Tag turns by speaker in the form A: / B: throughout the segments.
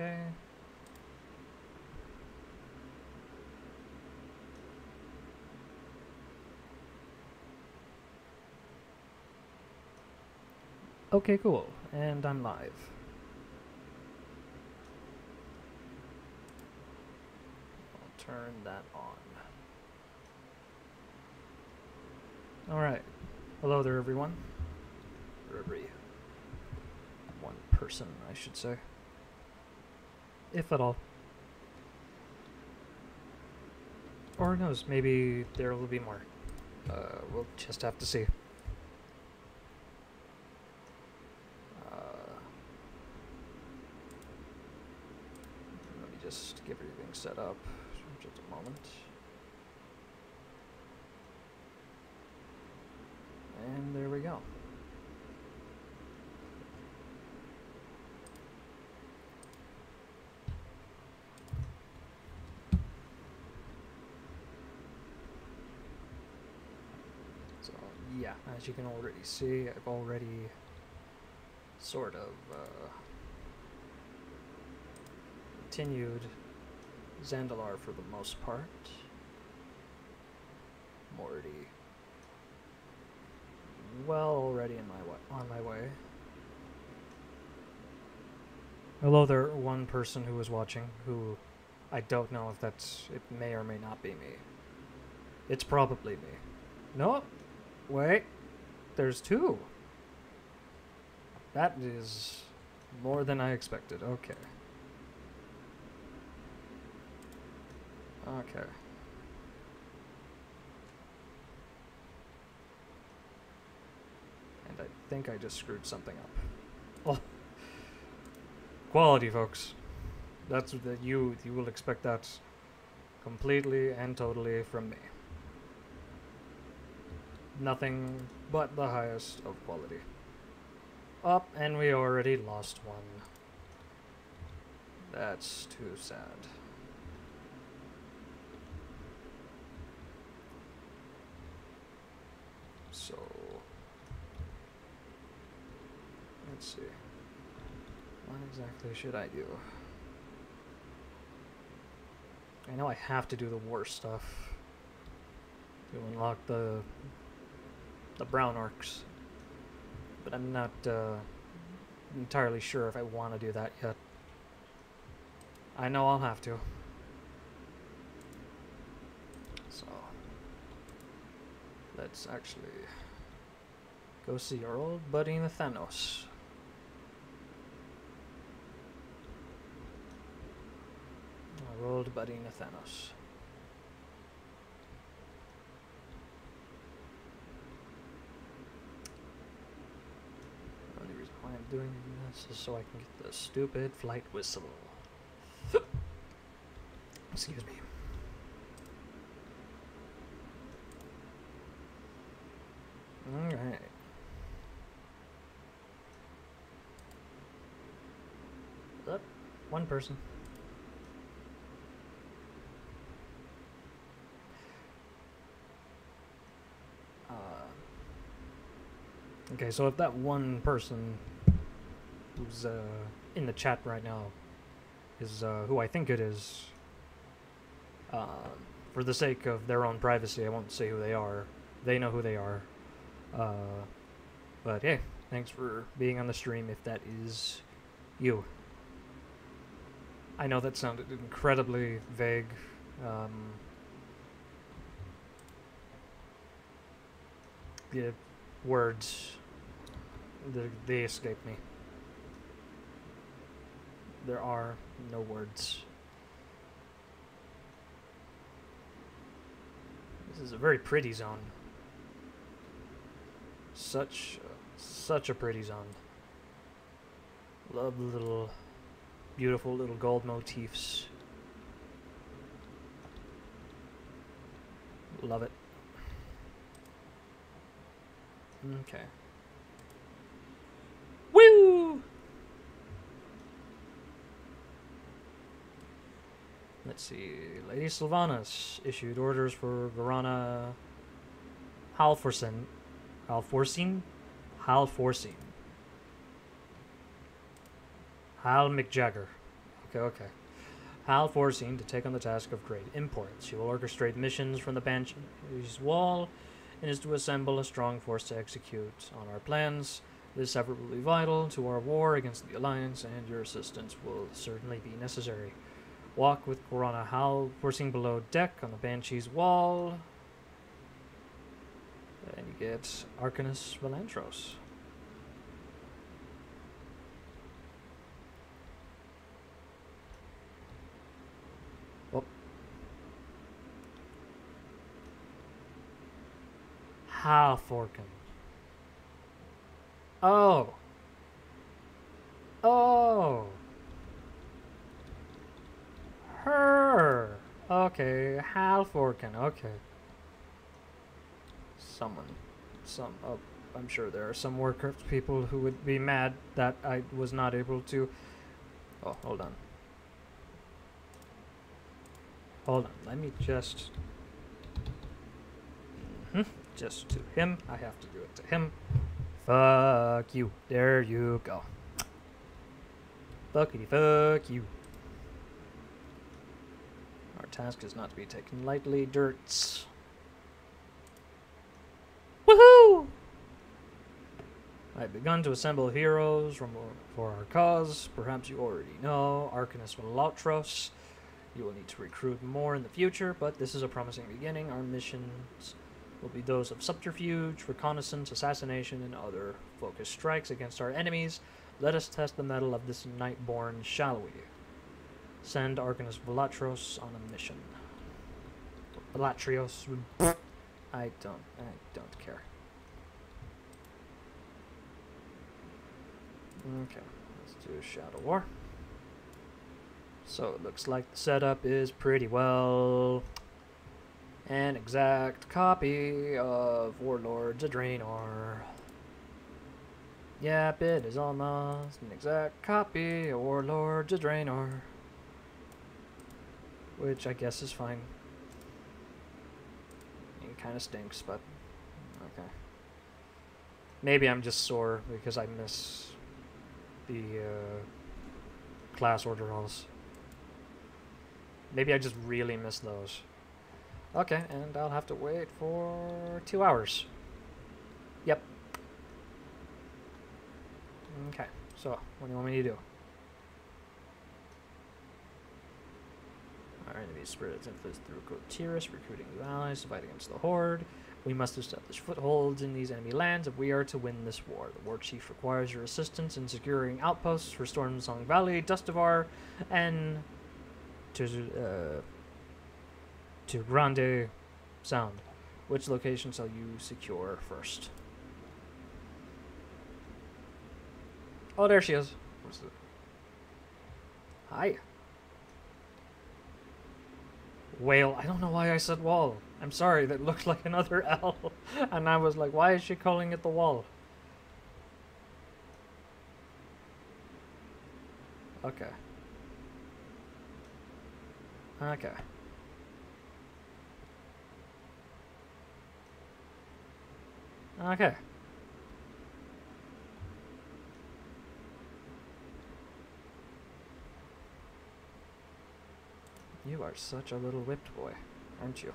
A: Okay. Okay, cool. And I'm live. I'll turn that on. Alright. Hello there, everyone. Or every one person, I should say. If at all. Or who knows, maybe there will be more. We'll just have to see. Let me just get everything set up for just a moment. And there we go. So, yeah, as you can already see, I've already sort of continued Zandalar for the most part. I'm already already on my way. Hello there, one person who was watching, who I don't know if it may or may not be me. It's probably me. No, wait, there's two. That is more than I expected. Okay. Okay. And I think I just screwed something up. Oh. Quality, folks. That's that you will expect that completely and totally from me. Nothing but the highest of quality. Up, and we already lost one. That's too sad. So, let's see. What exactly should I do? I know I have to do the war stuff to unlock the brown orcs, but I'm not entirely sure if I want to do that yet. I know I'll have to. So, let's actually go see our old buddy Nathanos. Our old buddy Nathanos. The only reason why I'm doing this is so I can get the stupid flight whistle. Excuse me. Alright. Up, one person. Okay, so if that one person who's in the chat right now is who I think it is, for the sake of their own privacy, I won't say who they are. They know who they are. But hey, thanks for being on the stream if that is you. I know that sounded incredibly vague. The words, they escape me. There are no words. This is a very pretty zone. Such a pretty zone. Love the little beautiful little gold motifs. Love it. Okay. Woo! Let's see. Lady Sylvanas issued orders for Verana Halforsen. Halforsen? Hal McJagger. Okay. Hal foreseen to take on the task of great import. She will orchestrate missions from the Banshee's wall and is to assemble a strong force to execute on our plans. This effort will be vital to our war against the Alliance, and your assistance will certainly be necessary. Walk with Corona Hal foreseen below deck on the Banshee's wall. And you get Arcanus Valantros. Oh. Halforken. Oh. Oh. Her. Okay, Halforken. Okay. I'm sure there are some Warcraft people who would be mad that I was not able to. Oh, hold on. Hold on. Let me just. Just to him. I have to do it to him. Fuck you. There you go. Fuckity fuck you. Our task is not to be taken lightly, dirts. Woohoo! I've begun to assemble heroes for our cause. Perhaps you already know Arcanus Valantros. You will need to recruit more in the future, but this is a promising beginning. Our missions will be those of subterfuge, reconnaissance, assassination, and other focused strikes against our enemies. Let us test the mettle of this Nightborn, shall we? Send Arcanus Valantros on a mission. Valatrios. I don't care. Okay, let's do Shadow War. So it looks like the setup is pretty well an exact copy of Warlords of Draenor. Yep, it is almost an exact copy of Warlords of Draenor. Which I guess is fine. It kind of stinks, but okay. Maybe I'm just sore because I miss the class orderals. Maybe I just really miss those. Okay, and I'll have to wait for 2 hours. Yep. Okay, so what do you want me to do? Our enemy spread its influence through Cotiris, recruiting new allies to fight against the Horde. We must establish footholds in these enemy lands if we are to win this war. The War Chief requires your assistance in securing outposts for Stormsong Valley, Dustivar, and to Grande Sound. Which location shall you secure first? Oh, there she is. Hi. Whale. I don't know why I said wall. I'm sorry, that looked like another L. And I was like, why is she calling it the wall? Okay. Okay. Okay. You are such a little whipped boy, aren't you?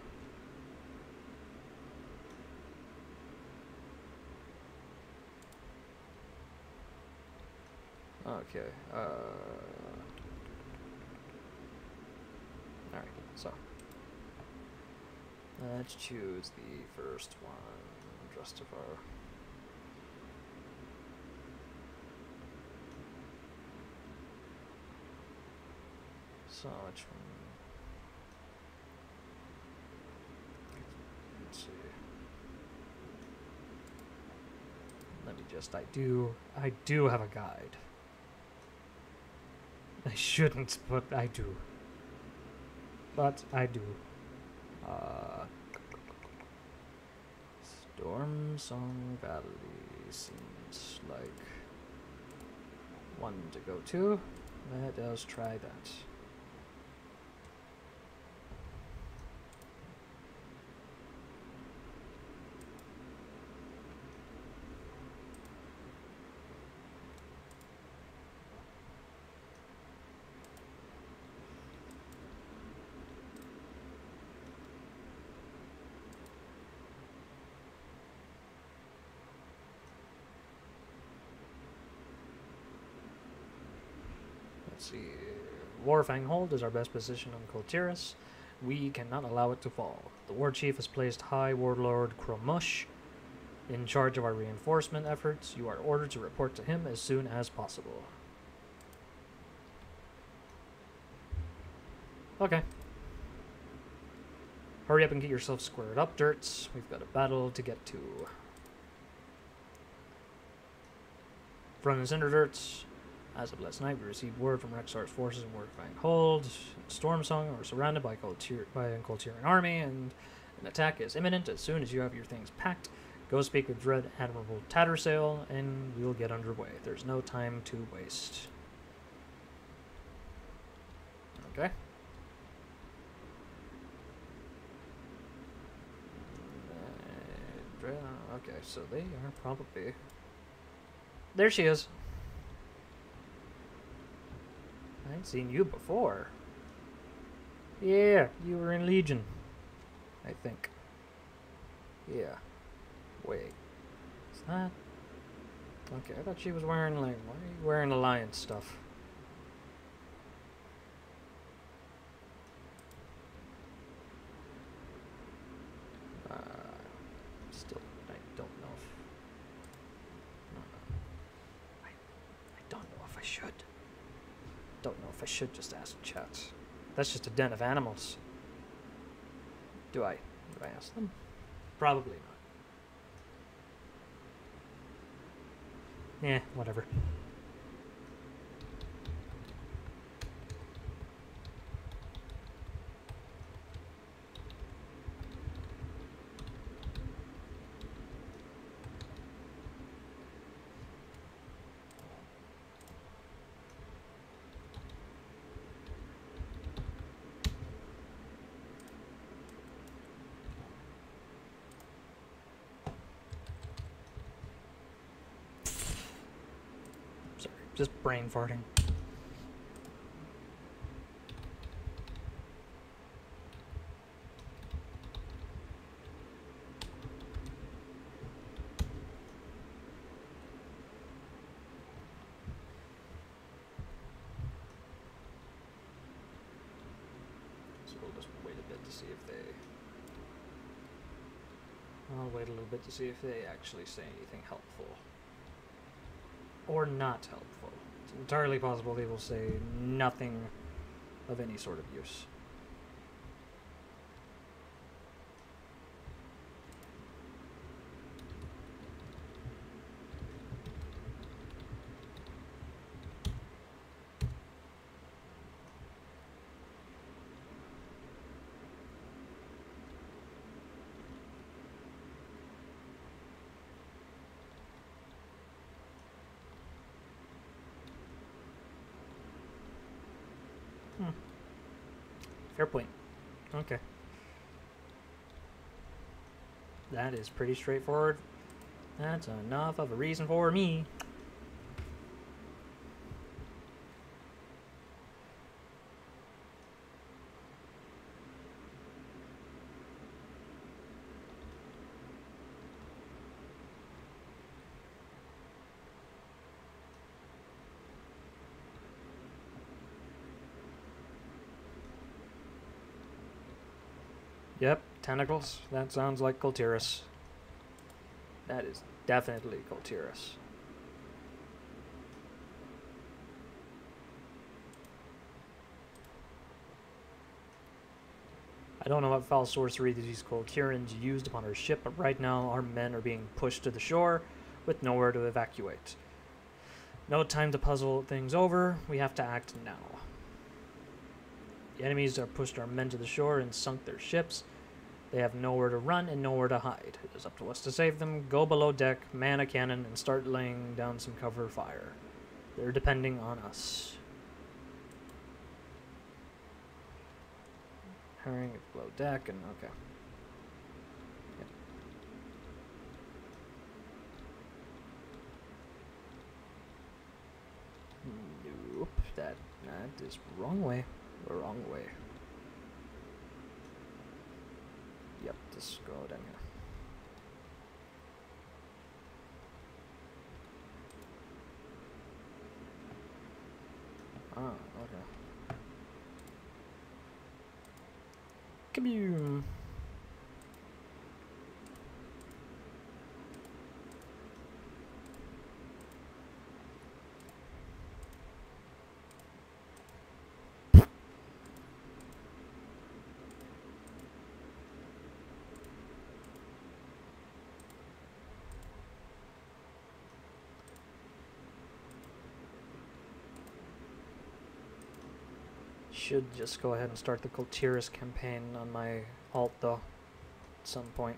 A: Okay, alright, so let's choose the first one, Justifier. So which one? Let's see. Let me just, I do have a guide. I shouldn't, but I do. But I do. Stormsong Valley seems like one to go to. Let us try that. Let's see. Warfang Hold is our best position on Kultiris. We cannot allow it to fall. The War Chief has placed High Warlord Kromush in charge of our reinforcement efforts. You are ordered to report to him as soon as possible. Okay. Hurry up and get yourself squared up, Dirts. We've got a battle to get to. Front and center, Dirts. As of last night, we received word from Rexar's forces in Warcraft Hold. Stormsong are surrounded by a Kultiran army, and an attack is imminent. As soon as you have your things packed, go speak with Dread Admiral Tattersail, and we'll get underway. There's no time to waste. Okay. Okay, so they are probably... There she is. I ain't seen you before. Yeah, you were in Legion. I think. Yeah. Wait. Is that... Okay, I thought she was wearing, like... Why are you wearing Alliance stuff? Still, I don't know if... I don't know if I should. Don't know if I should just ask chat. That's just a den of animals. Do I ask them? Probably not. Yeah, whatever. Just brain farting. So we'll just wait a bit to see if they... I'll wait a little bit to see if they actually say anything helpful. Or not helpful. It's entirely possible they will say nothing of any sort of use. Fair point. Okay. That is pretty straightforward. That's enough of a reason for me. Yep, tentacles. That sounds like Kultiris. That is definitely Kultiris. I don't know what foul sorcery these Kultirans used upon our ship, but right now our men are being pushed to the shore with nowhere to evacuate. No time to puzzle things over. We have to act now. The enemies have pushed our men to the shore and sunk their ships. They have nowhere to run and nowhere to hide. It is up to us to save them. Go below deck, man a cannon, and start laying down some cover fire. They're depending on us. Hurrying below deck and okay. Yep. Nope, that is wrong way. Wrong way. Yep, just go down here. Oh, okay. Kaboom! Should just go ahead and start the Kultiris campaign on my alt though, at some point.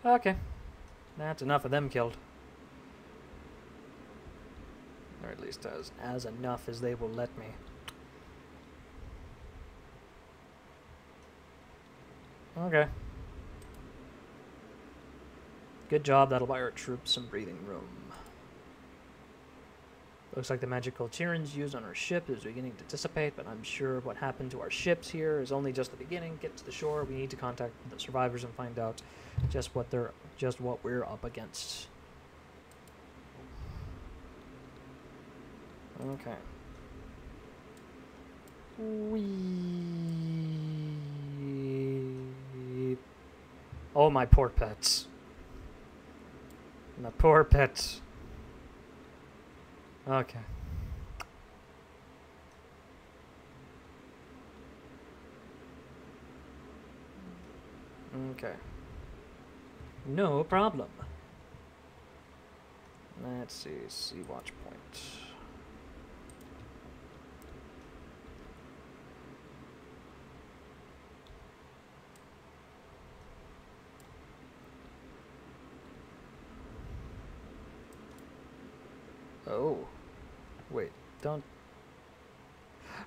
A: Okay, that's enough of them killed. Or at least as enough as they will let me. Okay. Good job, that'll buy our troops some breathing room. Looks like the magical Tyrans used on our ship is beginning to dissipate, but I'm sure what happened to our ships here is only just the beginning. Get to the shore, we need to contact the survivors and find out just what we're up against. Okay. Oh, my poor pets. My poor pets. Okay. Okay. No problem. Let's see. Sea watch point. Oh. Wait, don't...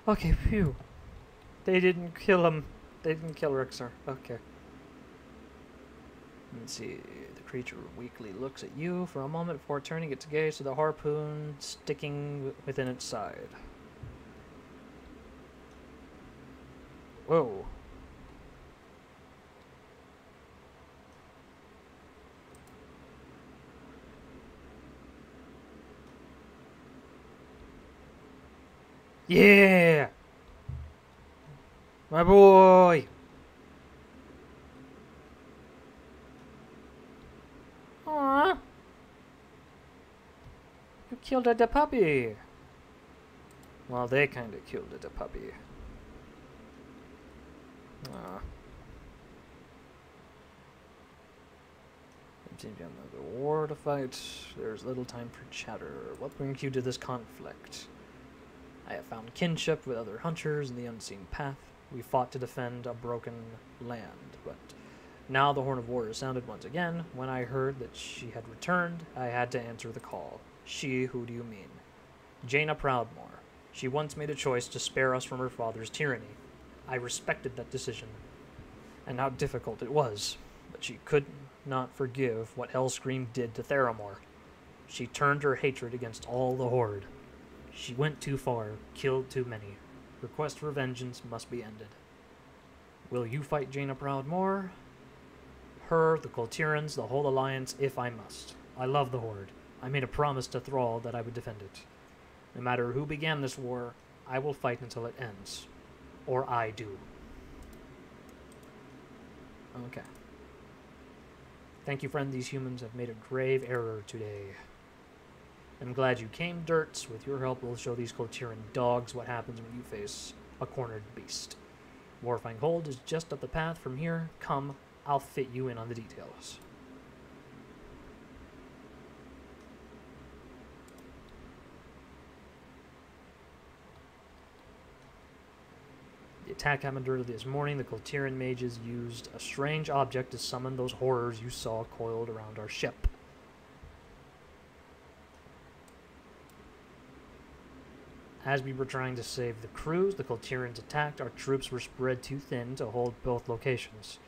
A: Okay, phew. They didn't kill him. They didn't kill Rixar. Okay. Let's see. The creature weakly looks at you for a moment before turning its gaze to the harpoon sticking within its side. Whoa. Yeah! My boy! Aww! You killed the puppy! Well, they kinda killed the puppy. Aw. Seems you have another war to fight. There's little time for chatter. What brings you to this conflict? I have found kinship with other hunters in the unseen path. We fought to defend a broken land, but now the Horn of War sounded once again. When I heard that she had returned, I had to answer the call. She, who do you mean? Jaina Proudmoore. She once made a choice to spare us from her father's tyranny. I respected that decision, and how difficult it was, but she could not forgive what Hellscream did to Theramore. She turned her hatred against all the Horde. She went too far, killed too many. Her quest for vengeance must be ended. Will you fight Jaina Proudmoore? Her, the Kultirans, the whole Alliance, if I must. I love the Horde. I made a promise to Thrall that I would defend it. No matter who began this war, I will fight until it ends. Or I do. Okay. Thank you, friend. These humans have made a grave error today. I'm glad you came, Dirts. With your help, we'll show these Kultiran dogs what happens when you face a cornered beast. Warfang Hold is just up the path from here. Come, I'll fit you in on the details. The attack happened early this morning. The Kultiran mages used a strange object to summon those horrors you saw coiled around our ship. As we were trying to save the crews, the Kultirans attacked. Our troops were spread too thin to hold both locations.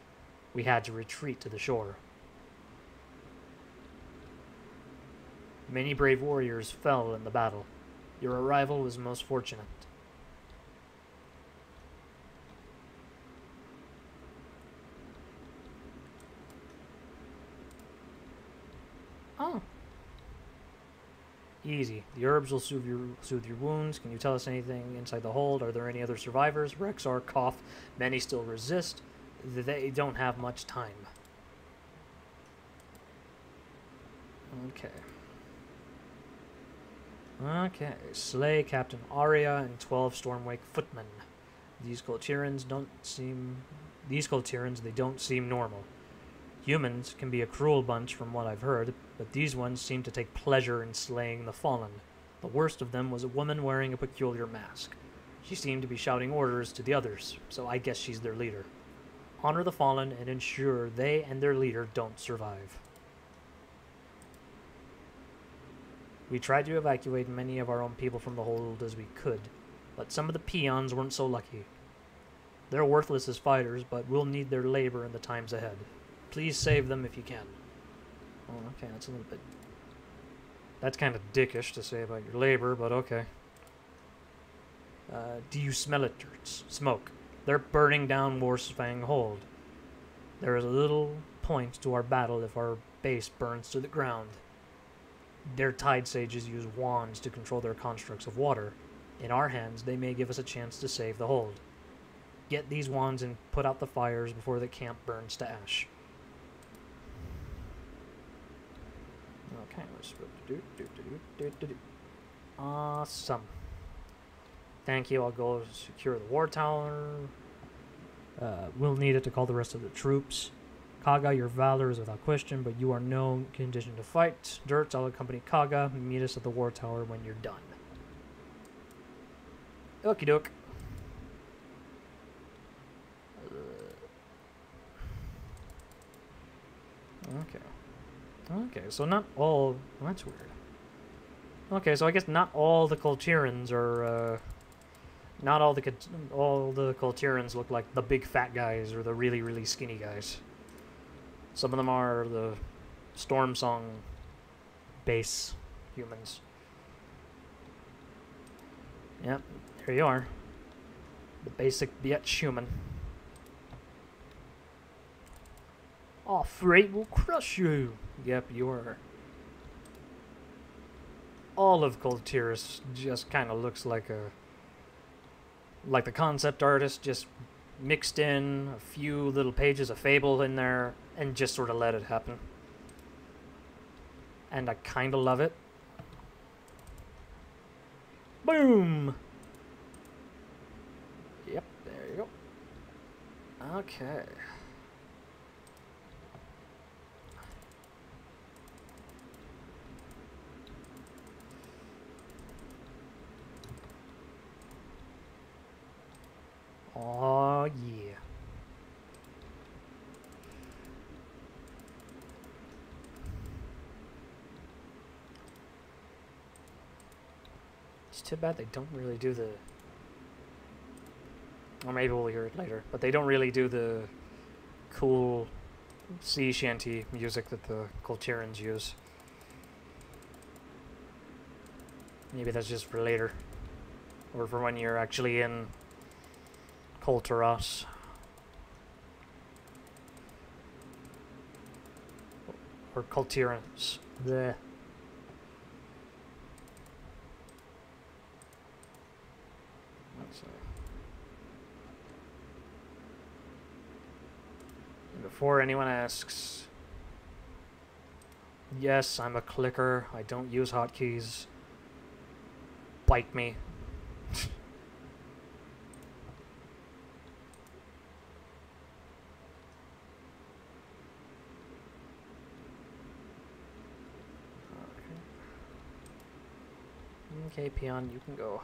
A: We had to retreat to the shore. Many brave warriors fell in the battle. Your arrival was most fortunate. Oh. Easy. The herbs will soothe your wounds. Can you tell us anything inside the hold? Are there any other survivors? Rexar, cough. Many still resist. They don't have much time. Okay. Okay. Slay Captain Arya and 12 Stormwake footmen. These Coltirans, they don't seem normal. Humans can be a cruel bunch from what I've heard, but these ones seem to take pleasure in slaying the fallen. The worst of them was a woman wearing a peculiar mask. She seemed to be shouting orders to the others, so I guess she's their leader. Honor the fallen and ensure they and their leader don't survive. We tried to evacuate many of our own people from the hold as we could, but some of the peons weren't so lucky. They're worthless as fighters, but we'll need their labor in the times ahead. Please save them if you can. Oh, okay, that's a little bit... That's kind of dickish to say about your labor, but okay. Do you smell it, Dirts? Smoke. They're burning down Warsfang Hold. There is a little point to our battle if our base burns to the ground. Their Tide Sages use wands to control their constructs of water. In our hands, they may give us a chance to save the hold. Get these wands and put out the fires before the camp burns to ash. Okay, let's do. Awesome. Thank you. I'll go secure the war tower. We'll need it to call the rest of the troops. Kaga, your valor is without question, but you are no condition to fight. Dirt, I'll accompany Kaga. Meet us at the war tower when you're done. Okie doke. Okay. Okay, so not all... Well, that's weird. Okay, so I guess not all the Coltirans are... not all the Coltirans look like the big fat guys or the really, really skinny guys. Some of them are the Storm Song base humans. Yep, there you are. The basic bitch human. Our freight will crush you. Yep, you are. All of Coltiris just kind of looks like the concept artist just mixed in a few little pages of Fable in there and just sort of let it happen. And I kind of love it. Boom! Yep, there you go. Okay. Oh, yeah. It's too bad they don't really do the... Or maybe we'll hear it later. But they don't really do the cool sea shanty music that the Coltirans use. Maybe that's just for later. Or for when you're actually in Colteros. Or Coltirans. Bleh. Let's see. Before anyone asks, yes, I'm a clicker. I don't use hotkeys. Bite me. Okay, peon, you can go.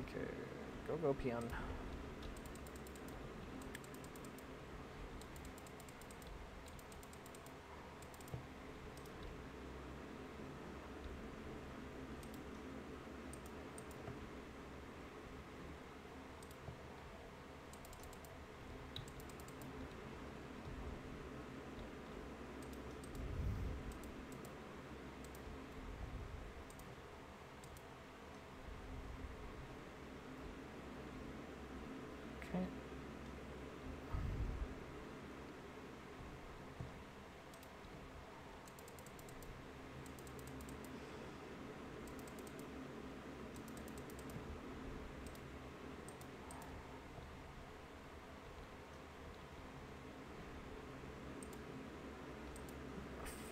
A: Okay, go peon.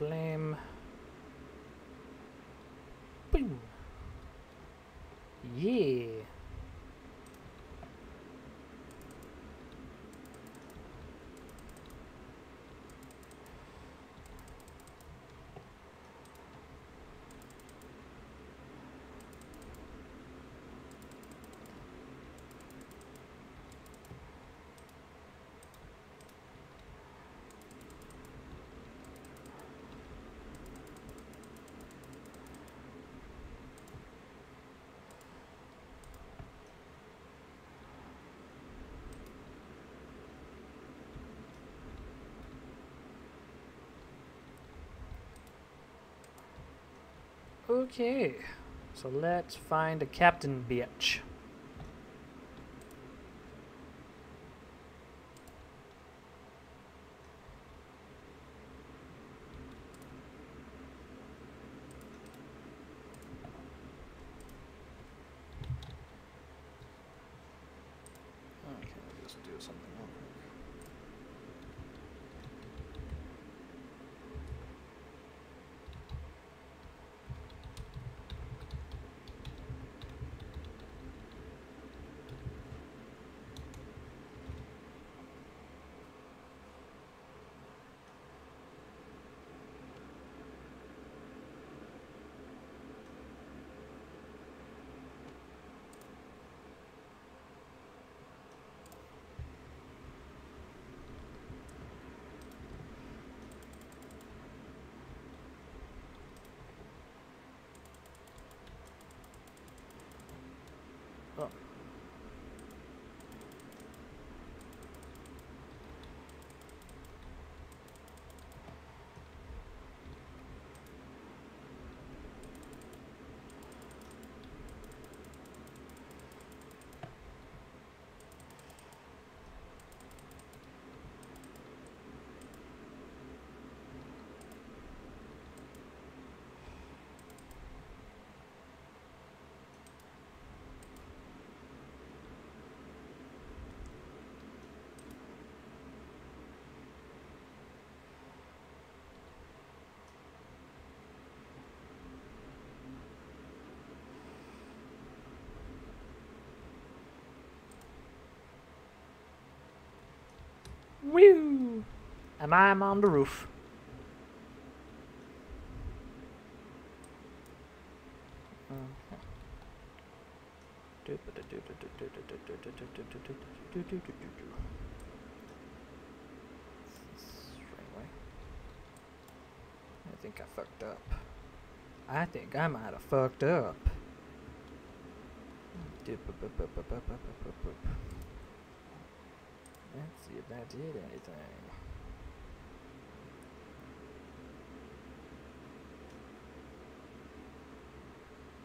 A: flame. Boom. Yeah. Okay, so let's find a captain bitch. Okay, I'll just do something real quick. Oh. Woo! And I'm on the roof. I think I fucked up. I think I might have fucked up. Let's see if that did anything.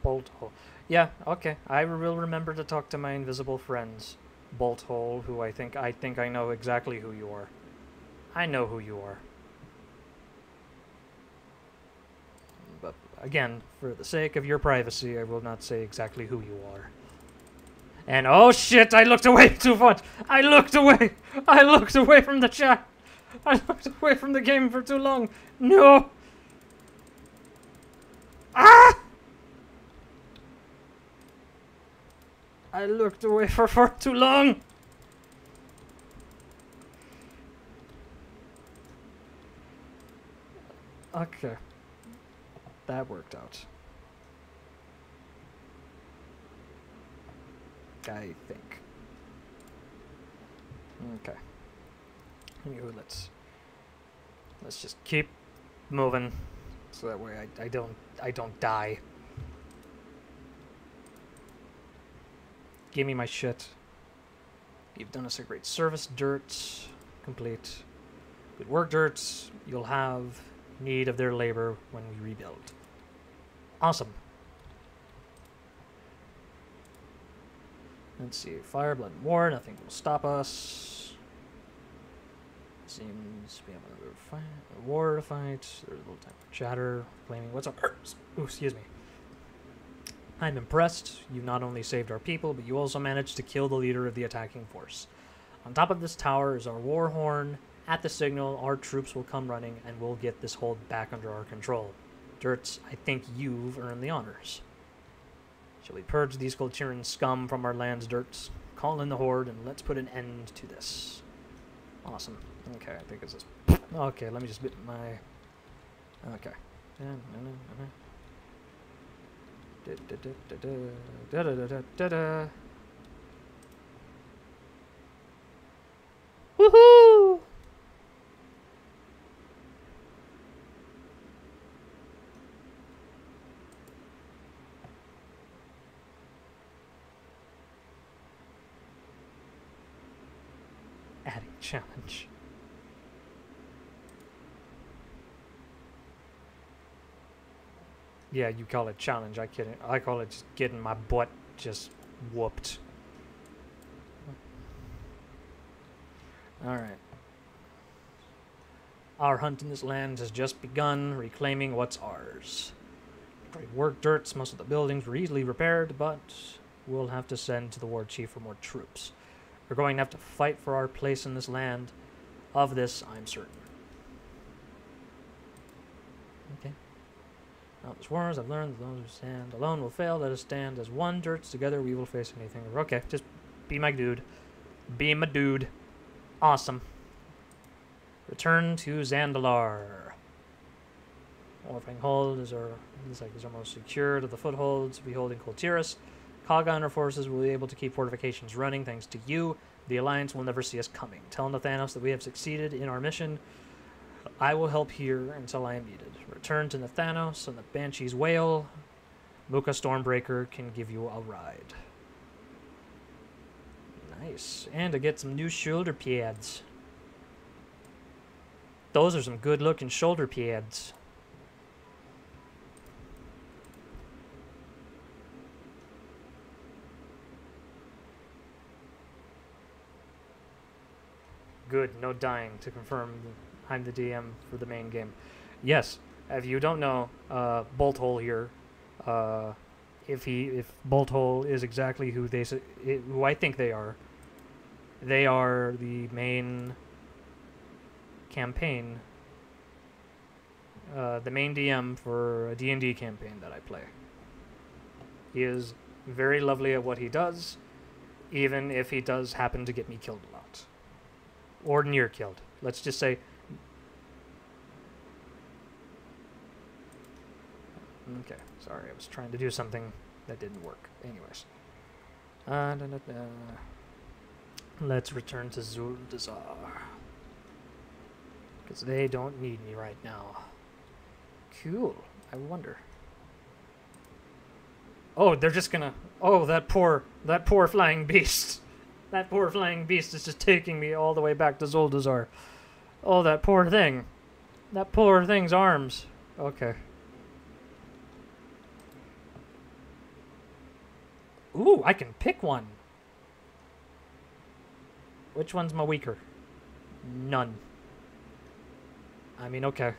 A: Bolt hole. Yeah, okay. I will remember to talk to my invisible friends. Bolt hole, who I think I know exactly who you are. I know who you are. But again, for the sake of your privacy, I will not say exactly who you are. And oh shit, I looked away too much! I looked away! I looked away from the chat! I looked away from the game for too long! No! Ah! I looked away for far too long! Okay. That worked out. I think. Okay. Anywho, let's just keep moving, so that way I don't die. Give me my shit. You've done us a great service, Dirt. Complete. Good work, Dirt. You'll have need of their labor when we rebuild. Awesome. Let's see. Fire, blood, and war. Nothing will stop us. Seems we have another fight, a war to fight. There's a little time for chatter. Claiming what's up? Ooh, excuse me. I'm impressed. You not only saved our people, but you also managed to kill the leader of the attacking force. On top of this tower is our war horn At the signal, our troops will come running and we'll get this hold back under our control. Dirts, I think you've earned the honors. Shall we purge these Kultiran scum from our lands, Dirts? Call in the horde and let's put an end to this. Awesome. Okay, I think it's this. Okay, let me just get my... Okay. Woohoo! Adding challenge. Yeah, you call it challenge. I kidding. I call it just getting my butt just whooped. Alright. Our hunt in this land has just begun, reclaiming what's ours. Great work, Dirts. Most of the buildings were easily repaired, but we'll have to send to the war chief for more troops. We're going to have to fight for our place in this land. Of this, I'm certain. Okay. Now this wars, I've learned that those who stand alone will fail. Let us stand as one, Dirts. Together we will face anything. Okay, just be my dude. Be my dude. Awesome. Return to Zandalar. Warfang Hold is our most secure to the footholds. Beholding Kultiras. Kaga and our forces will be able to keep fortifications running thanks to you. The Alliance will never see us coming. Tell Nathanos that we have succeeded in our mission. I will help here until I am needed. Return to Nathanos and the Banshees wail. Muka Stormbreaker can give you a ride. Nice. And to get some new shoulder pads. Those are some good looking shoulder pads. Good, no dying to confirm I'm the DM for the main game. Yes, if you don't know, Bolt Hole here, if Bolt Hole is exactly who who I think they are the main campaign, the main DM for a D&D campaign that I play. He is very lovely at what he does, even if he does happen to get me killed a lot. Or near killed. Let's just say... Okay, sorry, I was trying to do something that didn't work. Anyways. Let's return to Zuldazar. Because they don't need me right now. Cool. I wonder. Oh, they're just gonna... Oh, that poor flying beast. That poor flying beast is just taking me all the way back to Zuldazar. Oh, that poor thing. That poor thing's arms. Okay. Ooh, I can pick one. Which one's my weaker? None. I mean, okay.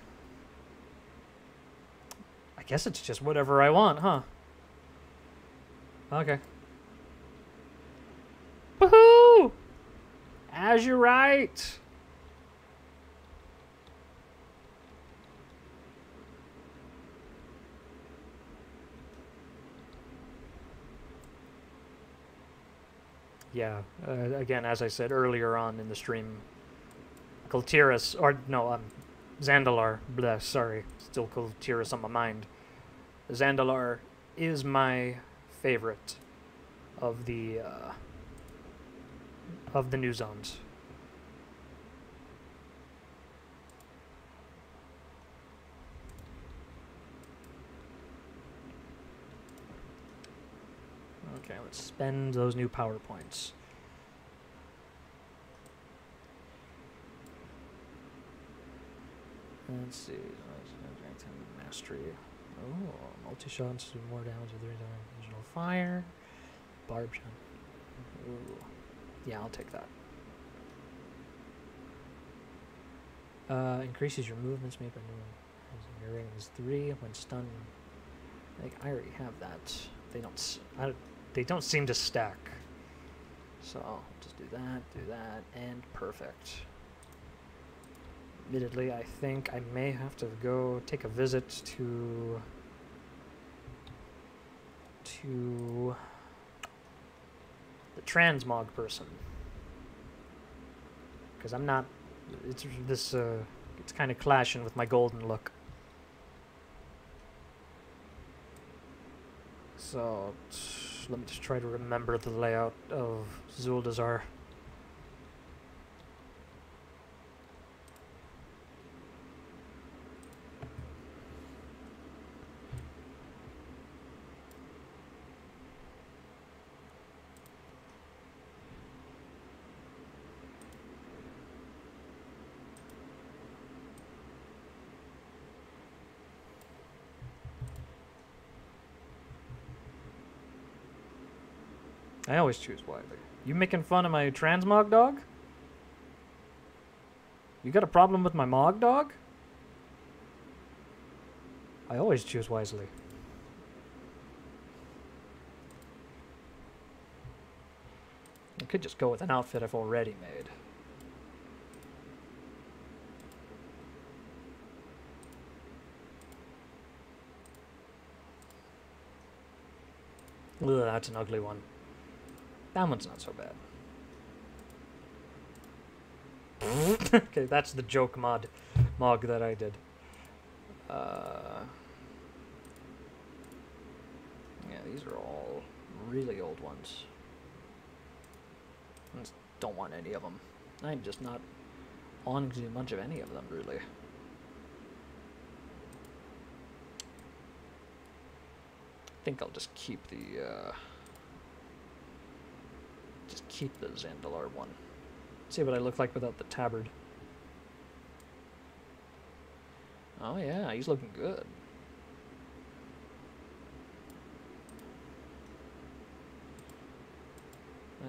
A: I guess it's just whatever I want, huh? Okay. Woohoo! As you're right. Yeah, again, as I said earlier on in the stream, Kultiras, or no, Zandalar, bleh, sorry, still Kultiras on my mind. Zandalar is my favorite of the new zones. Okay, let's spend those new power points. Let's see. Mastery. Oh, multi-shots do more damage with original fire. Barb shot. Ooh. Yeah, I'll take that. Increases your movement speed by your rating is 3 when stunned. Like, I already have that. They don't seem to stack. So I'll just do that, and perfect. Admittedly, I think I may have to go take a visit to the transmog person, because I'm not. It's this. It's kind of clashing with my golden look. So let me just try to remember the layout of Zuldazar. I always choose wisely. You making fun of my transmog dog? You got a problem with my mog dog? I always choose wisely. I could just go with an outfit I've already made. Ugh, that's an ugly one. That one's not so bad. Okay, that's the joke mog that I did. Yeah, these are all really old ones. I just don't want any of them. I'm just not on to much of any of them, really. I think I'll just keep the Zandalar one. See what I look like without the tabard. Oh yeah, he's looking good.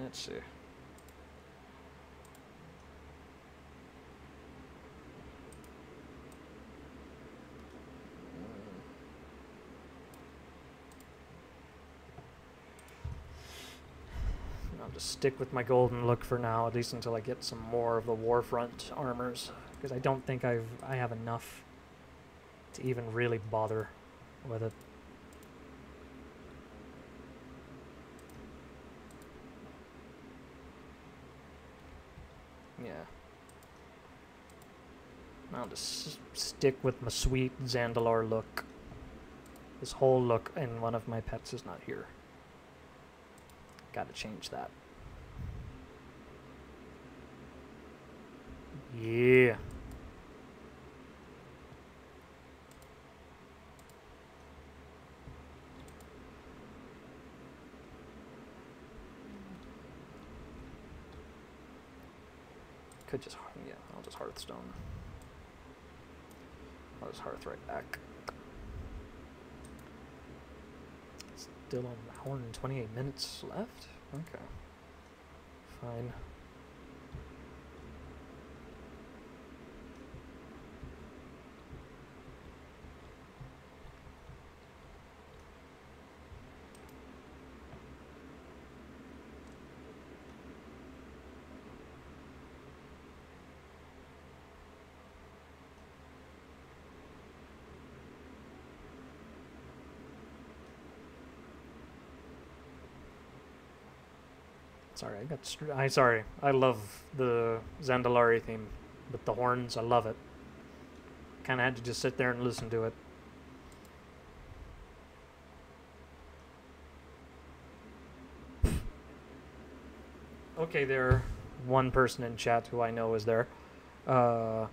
A: Let's see. I'll just stick with my golden look for now, at least until I get some more of the Warfront armors, because I don't think I have enough to even really bother with it. Yeah. I'll just stick with my sweet Zandalar look. This whole look, and one of my pets is not here. Gotta change that. Yeah. Could just, yeah, I'll just Hearthstone. I'll just Hearth right back. Still an hour and 28 minutes left? Okay. Fine. Sorry, sorry. I love the Zandalari theme with the horns. I love it. Kind of had to just sit there and listen to it. Okay, there. One person in chat who I know is there. I'm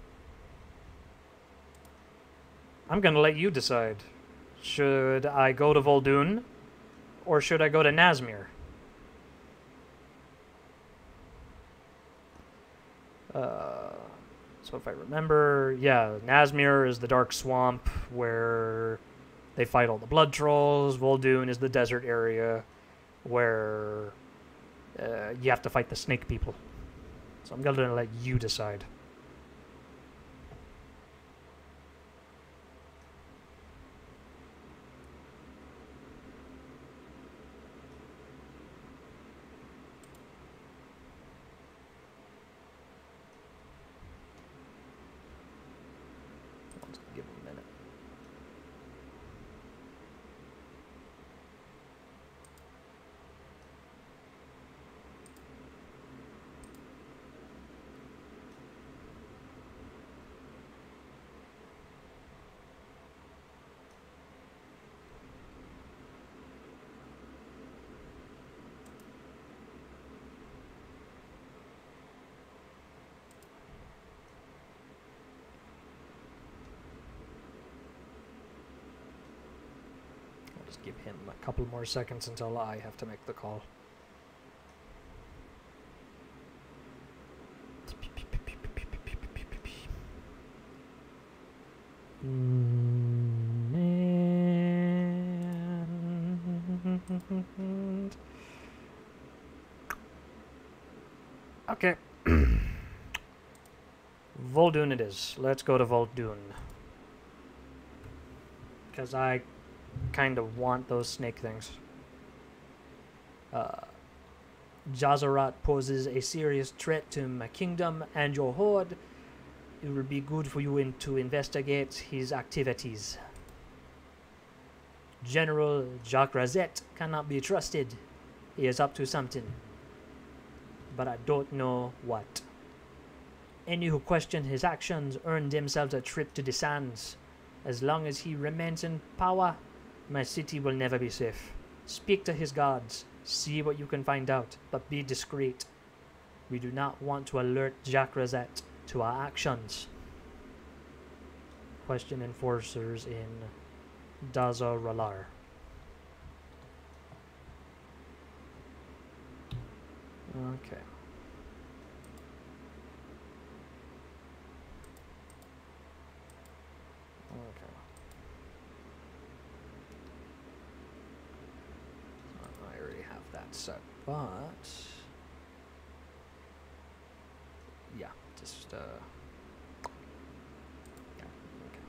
A: gonna let you decide. Should I go to Vol'dun, or should I go to Nazmir? So if I remember, yeah, Nazmir is the dark swamp where they fight all the blood trolls. Vol'dun is the desert area where you have to fight the snake people. So I'm gonna let you decide. give him a couple more seconds until I have to make the call. Okay. Vol'dun it is. Let's go to Vol'dun. Because I kind of want those snake things. Jazarat poses a serious threat to my kingdom and your horde. It will be good for you to investigate his activities. General Jacques Razette cannot be trusted. He is up to something, but I don't know what. Any who question his actions earn themselves a trip to the sands. As long as he remains in power, my city will never be safe. Speak to his guards. See what you can find out, but be discreet. We do not want to alert Jacques Razette to our actions. Question enforcers in Daza Ralar. Okay. Okay. I already have that set, but yeah, just yeah, okay.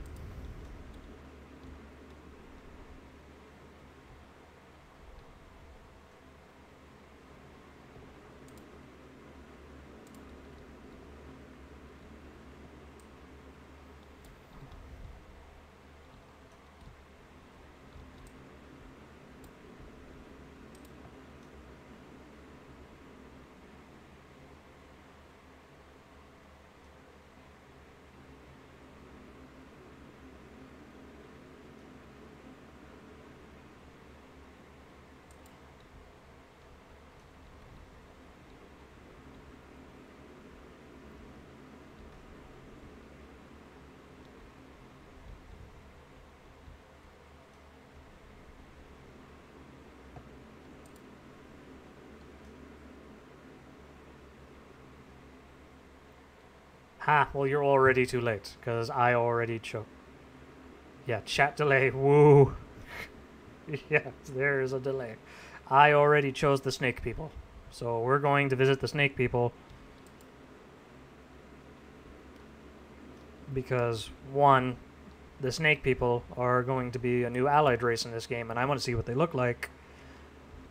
A: Ha, well you're already too late, because I already chose. Yeah, chat delay, woo. Yeah, there is a delay. I already chose the snake people. So we're going to visit the snake people. Because, one, the snake people are going to be a new allied race in this game, and I want to see what they look like.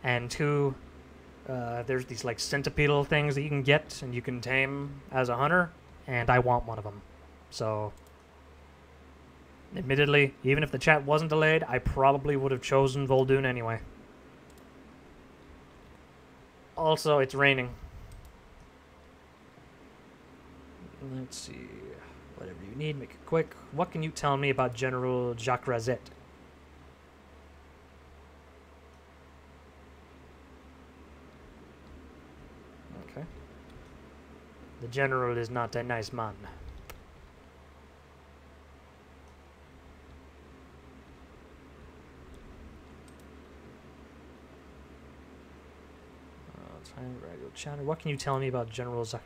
A: And two, there's these like centipedal things that you can get and you can tame as a hunter, and I want one of them. So, admittedly, even if the chat wasn't delayed, I probably would have chosen Vol'dun anyway. Also, it's raining. Let's see. Whatever you need, make it quick. What can you tell me about General Jacques Razette? Okay. The general is not a nice man. Time radio chatter. What can you tell me about General Jacques?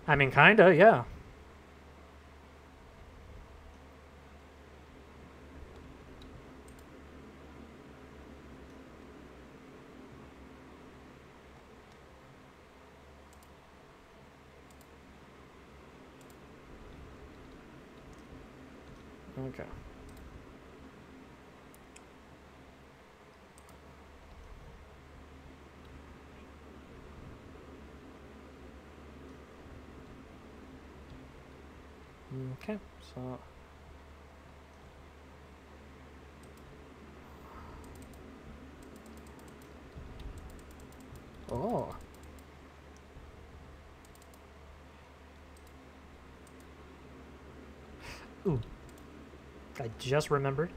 A: I mean, kinda, yeah. Okay. Okay, so... Oh. Ooh. I just remembered.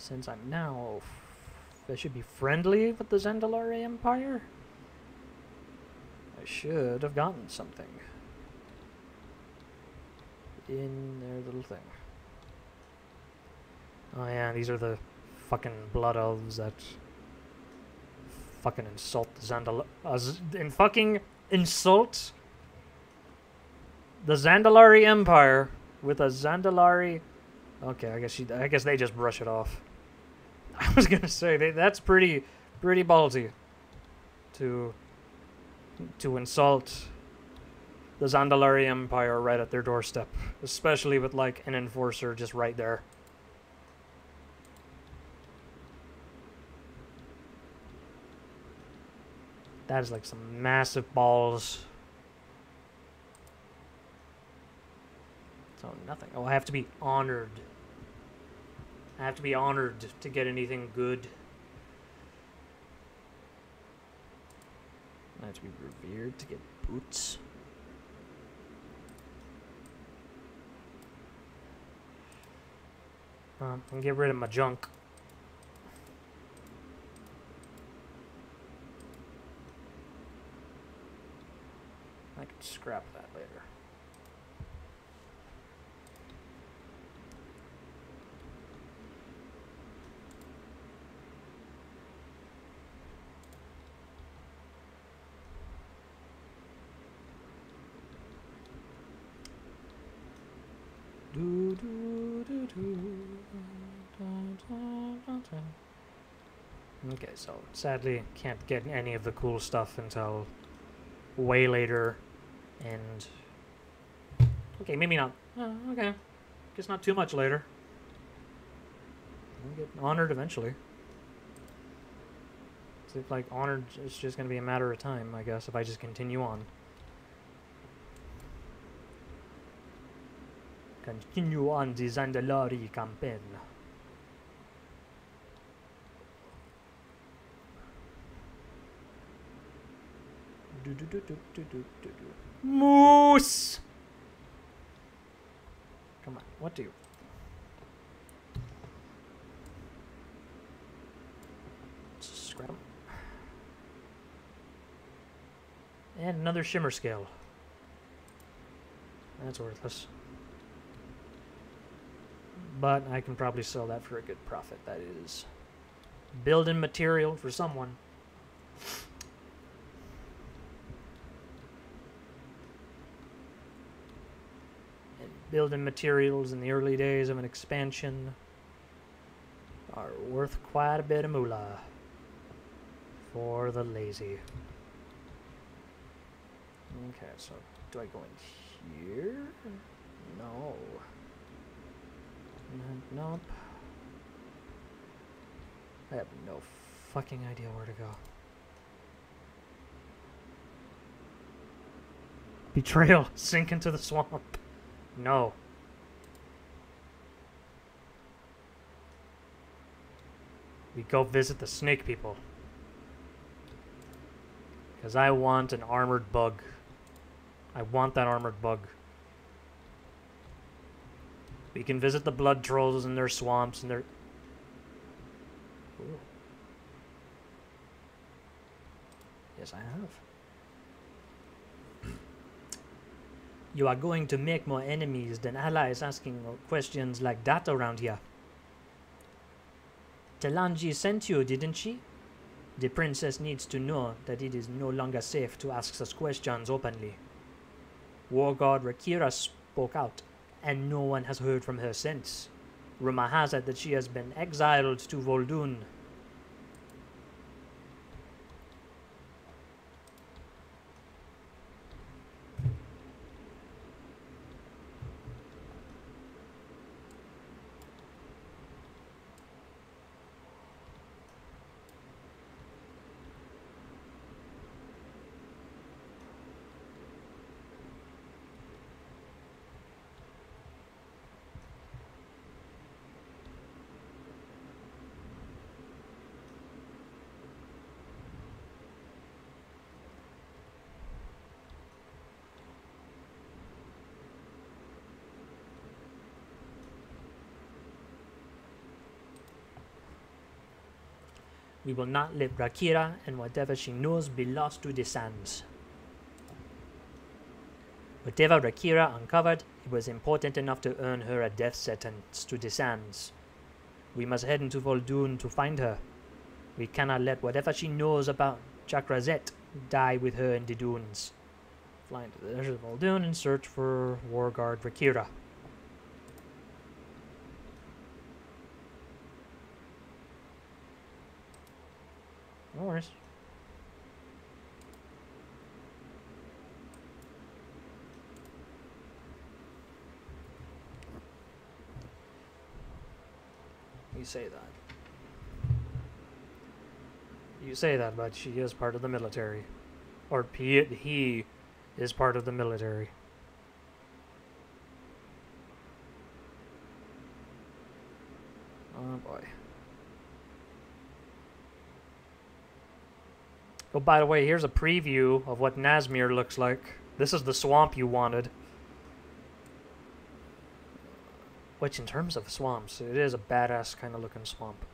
A: since I'm now... I should be friendly with the Zandalari Empire? I should have gotten something. In their little thing. Oh yeah, these are the fucking blood elves that fucking insult the and fucking insult the Zandalari Empire with a Zandalari. Okay, I guess they just brush it off. I was gonna say that's pretty ballsy to insult the Zandalari Empire right at their doorstep, especially with like an enforcer just right there. That is like some massive balls. So nothing. Oh, I have to be honored. I have to be honored to get anything good. I have to be revered to get boots. And get rid of my junk. I can scrap that later. Okay, so sadly can't get any of the cool stuff until way later, and okay, maybe not. Okay, guess not too much later. I'll get honored eventually. So if like honored, it's just gonna be a matter of time, I guess, if I just continue on. Continue on the Zandalari campaign. Moose! Come on, what do you... Scrap 'em. And another shimmer scale. That's worthless. But I can probably sell that for a good profit. That is building material for someone. And building materials in the early days of an expansion are worth quite a bit of moolah for the lazy. Okay, so do I go in here? No. Nope. I have no fucking idea where to go. Betrayal. Sink into the swamp. No. We go visit the snake people. Because I want an armored bug. I want that armored bug. We can visit the blood trolls in their swamps and their... Ooh. Yes, I have. You are going to make more enemies than allies asking questions like that around here. Talanji sent you, didn't she? The princess needs to know that it is no longer safe to ask such questions openly. War God Rakira spoke out, and no one has heard from her since. Rumor has it that she has been exiled to Vol'dun. We will not let Rakira and whatever she knows be lost to the sands. Whatever Rakira uncovered, it was important enough to earn her a death sentence to the sands. We must head into Vol'dun to find her. We cannot let whatever she knows about Chakrazet die with her in the dunes. Fly into the desert of Vol'dun and search for War Guard Rakira. No worries. You say that. You say that, but she is part of the military. Or he is part of the military. Oh boy. Oh, by the way, here's a preview of what Nazmir looks like. This is the swamp you wanted. Which, in terms of swamps, it is a badass kind of looking swamp.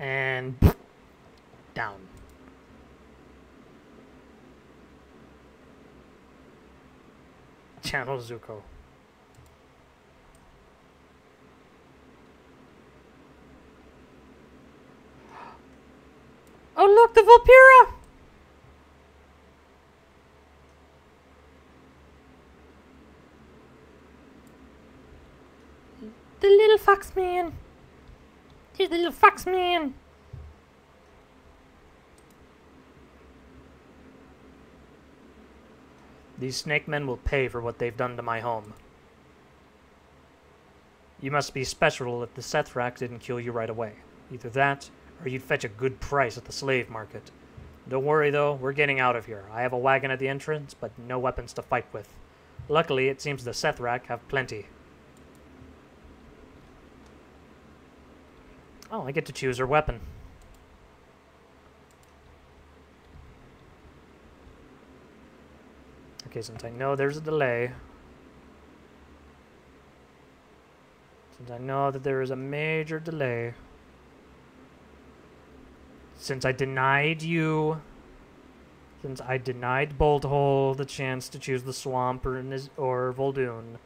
A: And down. Channel Zuko. Oh look, the Vulpira! The little fox man. Here's the little fox man. These snake men will pay for what they've done to my home. You must be special if the Sethrak didn't kill you right away. Either that, or you'd fetch a good price at the slave market. Don't worry though, we're getting out of here. I have a wagon at the entrance, but no weapons to fight with. Luckily, it seems the Sethrak have plenty. Oh, I get to choose her weapon. Okay, since I know there's a delay. Since I know that there is a major delay. Since I denied you... Since I denied Bolthole the chance to choose the swamp or Vol'dun,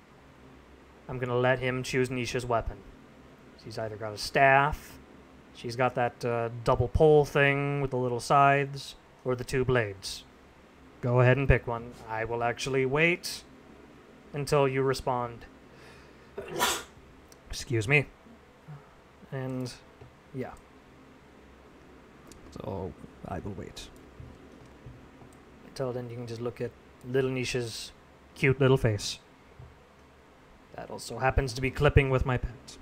A: I'm gonna let him choose Nisha's weapon. She's either got a staff, she's got that double pole thing with the little scythes, or the two blades. Go ahead and pick one. I will actually wait until you respond. Excuse me. And, yeah. So, I will wait. Until then, you can just look at little Nisha's cute little face. That also happens to be clipping with my pet.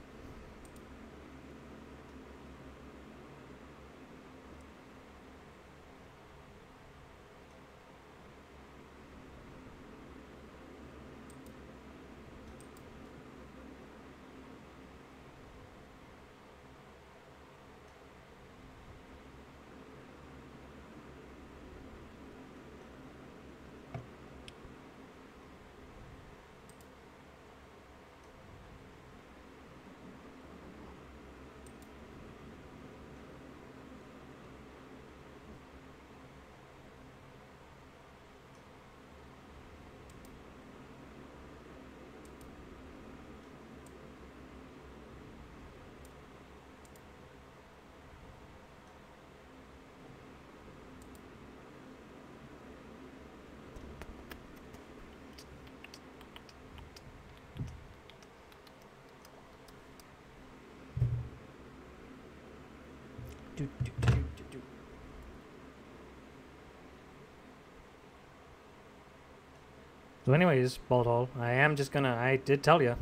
A: So anyways, Baldhall, I did tell you,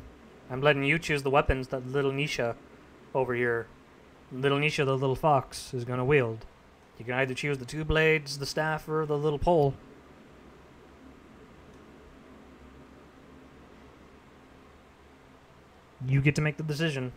A: I'm letting you choose the weapons that little Nisha over here, little Nisha the little fox, is gonna wield. You can either choose the two blades, the staff, or the little pole. You get to make the decision.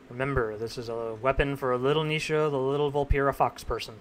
A: Remember, this is a weapon for a little Nisha, the little Volpira fox person.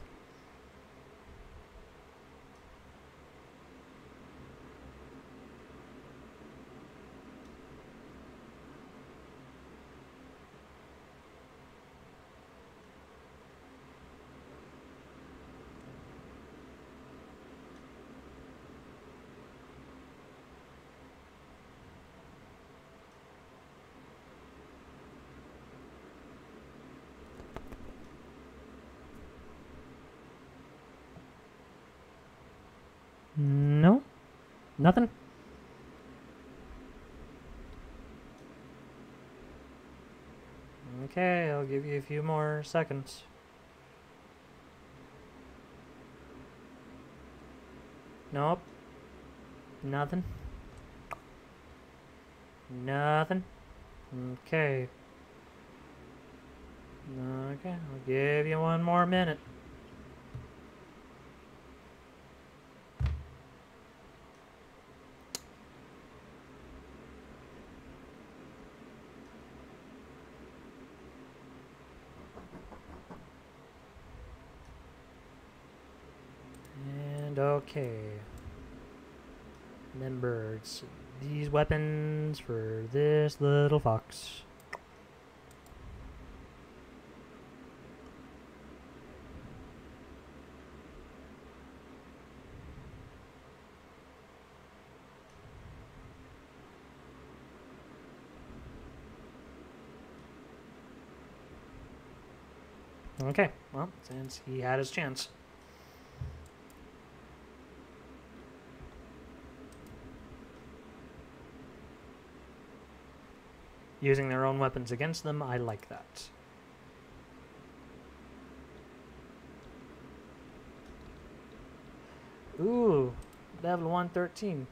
A: No? Nothing? Okay, I'll give you a few more seconds. Nope. Nothing. Nothing. Okay. Okay, I'll give you one more minute. And okay. Remember, it's these weapons for this little fox. Okay, well, since he had his chance. Using their own weapons against them, I like that. Ooh, level 113.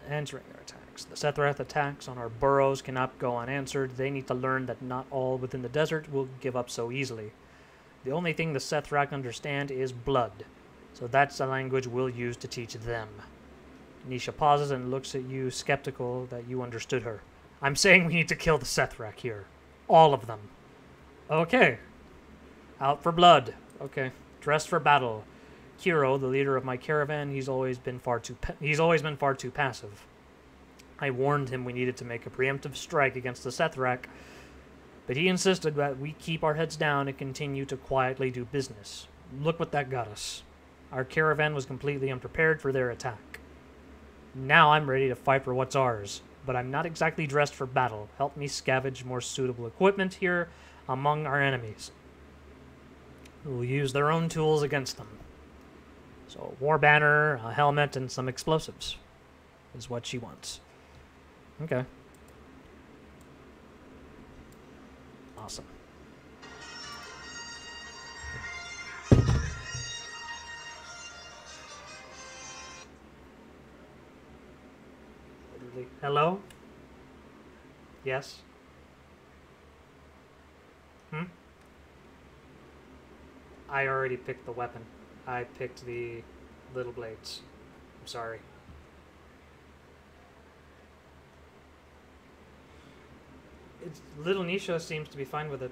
A: Answering their attacks. The Sethrath attacks on our burrows cannot go unanswered. They need to learn that not all within the desert will give up so easily. The only thing the Sethrak understand is blood, so that's the language we'll use to teach them. Nisha pauses and looks at you, skeptical that you understood her. I'm saying we need to kill the Sethrak here. All of them. Okay. Out for blood. Okay. Dressed for battle. Kiro, the leader of my caravan, he's always been far too passive. I warned him we needed to make a preemptive strike against the Sethrak, but he insisted that we keep our heads down and continue to quietly do business. Look what that got us. Our caravan was completely unprepared for their attack. Now I'm ready to fight for what's ours, but I'm not exactly dressed for battle. Help me scavenge more suitable equipment here among our enemies. We'll use their own tools against them. So a war banner, a helmet, and some explosives is what she wants. Okay. Awesome. Hello? Yes? I already picked the weapon. I picked the little blades. I'm sorry. Little Nisha seems to be fine with it.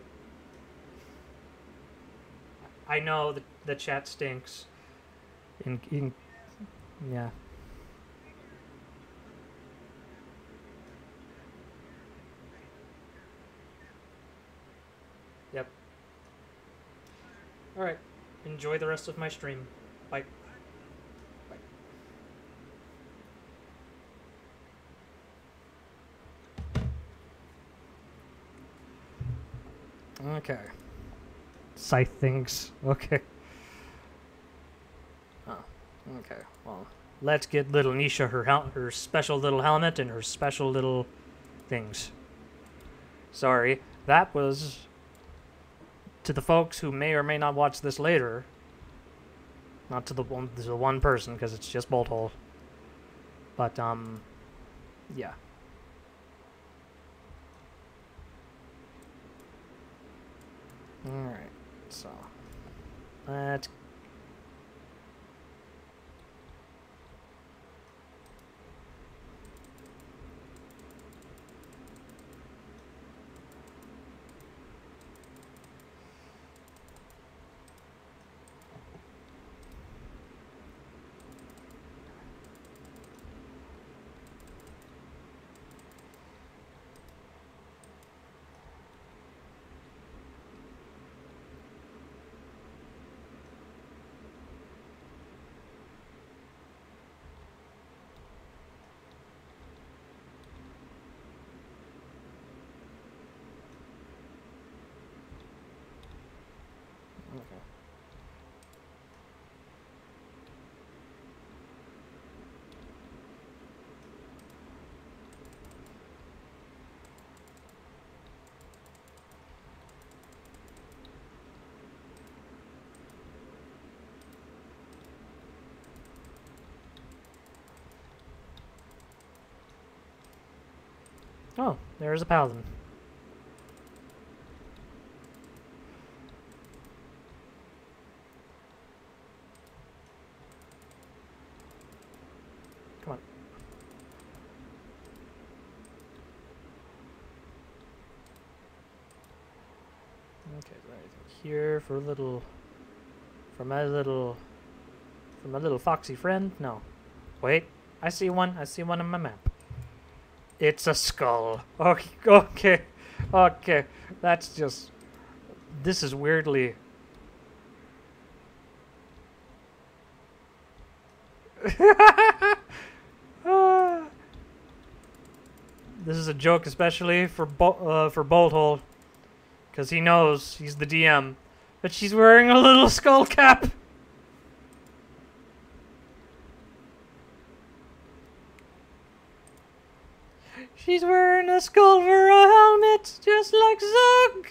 A: I know that the chat stinks. Yeah. Yep. Alright. Enjoy the rest of my stream. Bye. Okay. scythe things. Okay. Oh, okay. Well, let's get little Nisha her special little helmet and her special little things. Sorry, that was to the folks who may or may not watch this later. Not to the one person, because it's just bolt hole. But yeah. Alright, so let's oh, there's a paladin. Come on. Okay, is there anything here for my little foxy friend? No. Wait, I see one on my map. It's a skull. Okay. That's just... This is weirdly... This is a joke especially for Bolt Hole. Because he knows he's the DM. But she's wearing a little skull cap! She's wearing a skull for a helmet, just like Zug!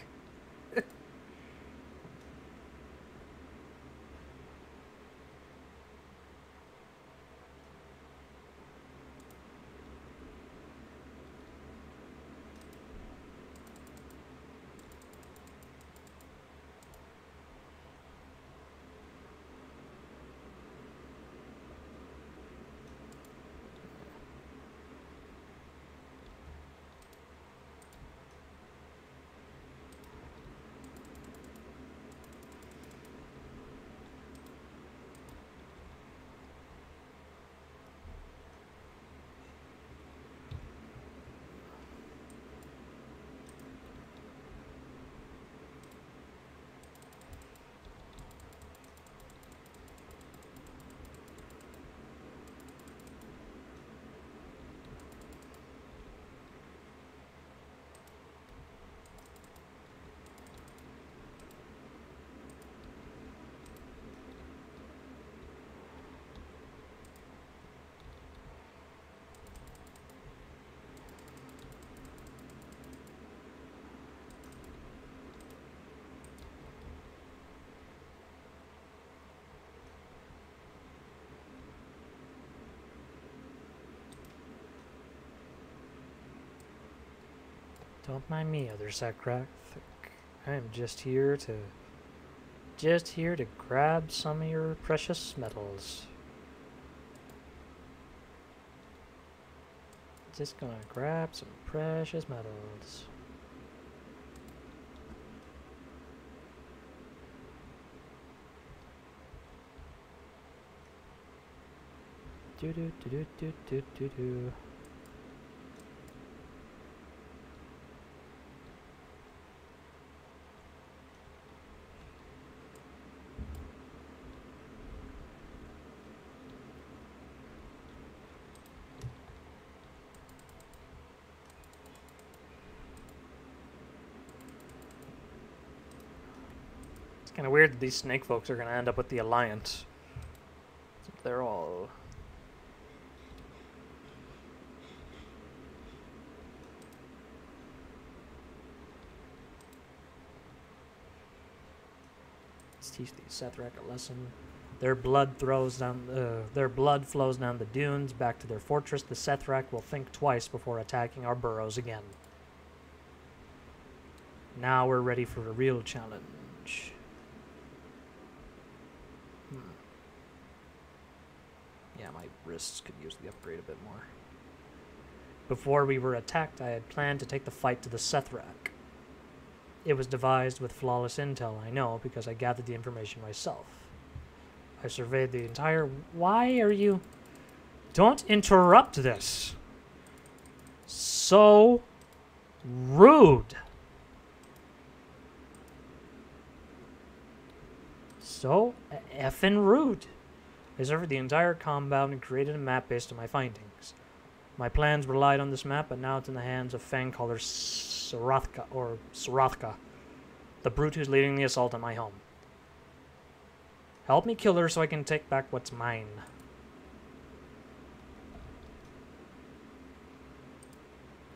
A: Don't mind me, other Sacrac. I am just here to grab some of your precious metals. Just gonna grab some precious metals. Do do do do do do do do. Kind of weird that these snake folks are going to end up with the Alliance. They're all... Let's teach these Sethrak a lesson. Their blood flows down the dunes back to their fortress. The Sethrak will think twice before attacking our burrows again. Now we're ready for a real challenge. Yeah, my wrists could use the upgrade a bit more. Before we were attacked, I had planned to take the fight to the Sethrak. It was devised with flawless intel, I know, because I gathered the information myself. I surveyed the entire... Why are you... Don't interrupt this. So rude. So effing rude. I surveyed the entire compound and created a map based on my findings. My plans relied on this map, but now it's in the hands of Fangcaller Sarathka, the brute who's leading the assault on my home. Help me kill her so I can take back what's mine.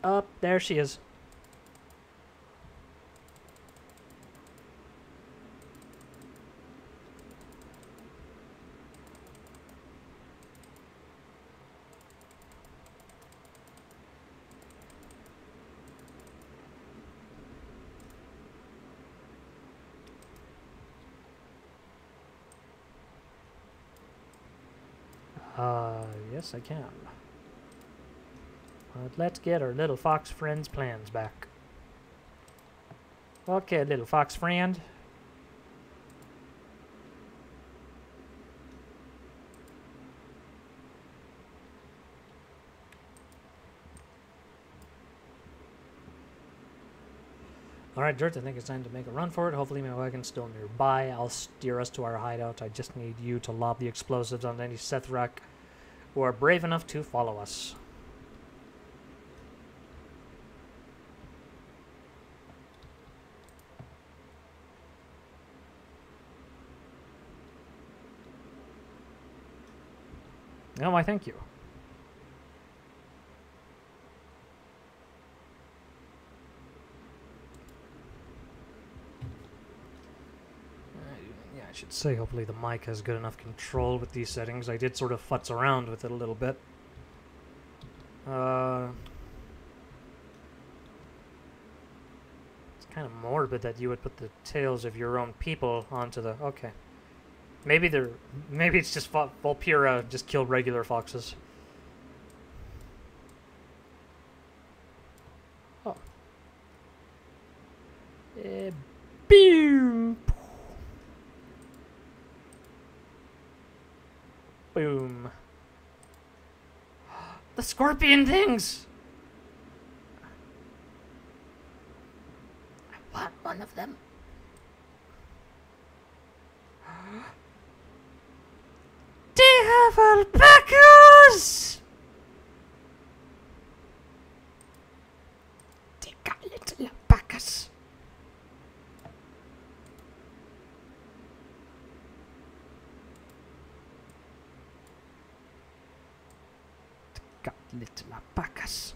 A: Up, there she is. Yes, I can. But let's get our little fox friend's plans back. Okay, little fox friend. Alright, Dirt, I think it's time to make a run for it. Hopefully my wagon's still nearby. I'll steer us to our hideout. I just need you to lob the explosives on any Sethrak who are brave enough to follow us. No, why thank you. Yeah, I should say hopefully the mic has good enough control with these settings. I did sort of futz around with it a little bit. It's kind of morbid that you would put the tales of your own people onto the... Okay. Maybe it's just Volpira just killed regular foxes. Oh. Boom! Boom. The scorpion things! I want one of them. They have alpacas! They got little alpacas. They got little alpacas.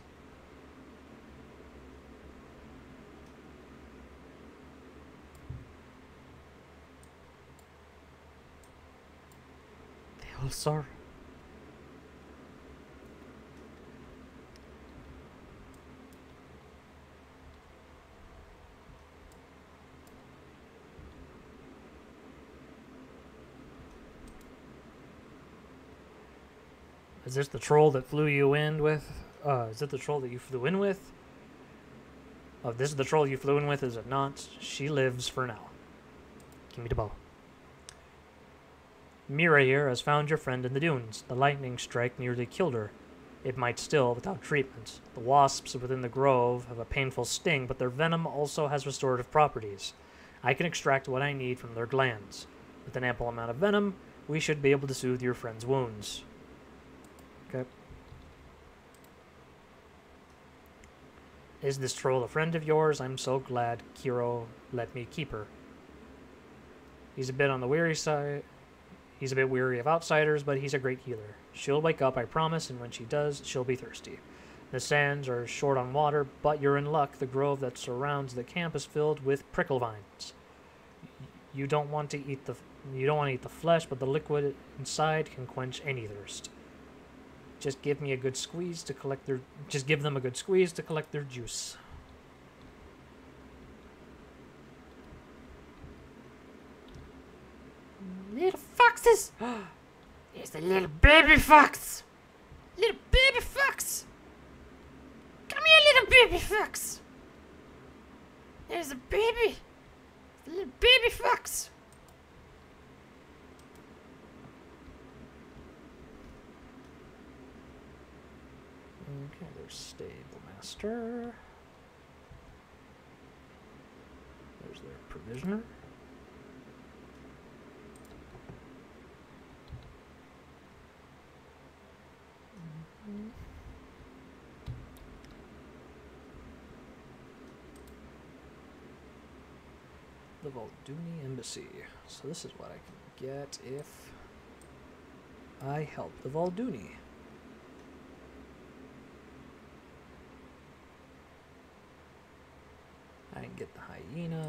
A: They also are. Is this the troll that flew you in with? Is it the troll that you flew in with? Oh, this is the troll you flew in with, is it not? She lives for now. Give me the bow. Mira here has found your friend in the dunes. The lightning strike nearly killed her. It might still, without treatment. The wasps within the grove have a painful sting, but their venom also has restorative properties. I can extract what I need from their glands. With an ample amount of venom, we should be able to soothe your friend's wounds. Okay. Is this troll a friend of yours? I'm so glad Kiro let me keep her. He's a bit on the weary side. He's a bit weary of outsiders, but he's a great healer. She'll wake up, I promise, and when she does, she'll be thirsty. The sands are short on water, but you're in luck. The grove that surrounds the camp is filled with prickle vines. You don't want to eat the flesh, but the liquid inside can quench any thirst. Just give them a good squeeze to collect their juice.
B: Little foxes! There's a little baby fox! Little baby fox! Come here, little baby fox! There's a baby! A little baby fox!
A: Okay, there's Stable Master. There's their Provisioner. The Valduni Embassy. So this is what I can get if I help the Valduni. I can get the Hyena.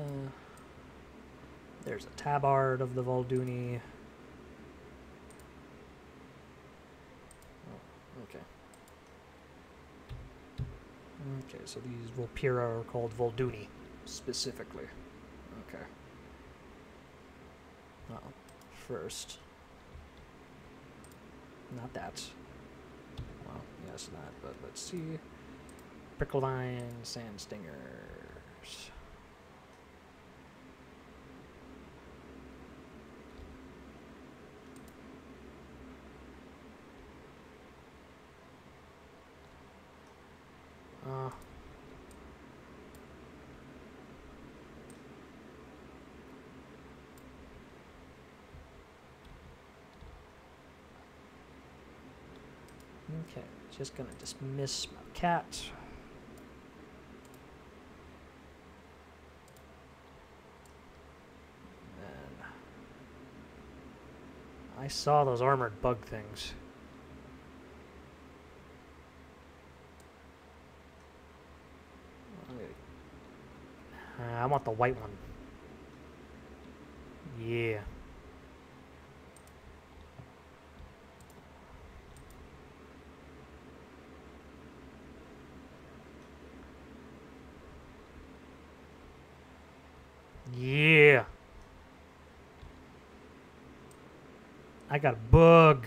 A: There's a Tabard of the Valduni. Oh, okay. Okay, so these Volpira are called Valduni, specifically. Okay. Uh-oh. First. Not that. Well, yes, that, but let's see. Pricklevine, Sand Stingers. Okay, just gonna dismiss my cat. And I saw those armored bug things. I want the white one. Yeah. Yeah. I got a bug.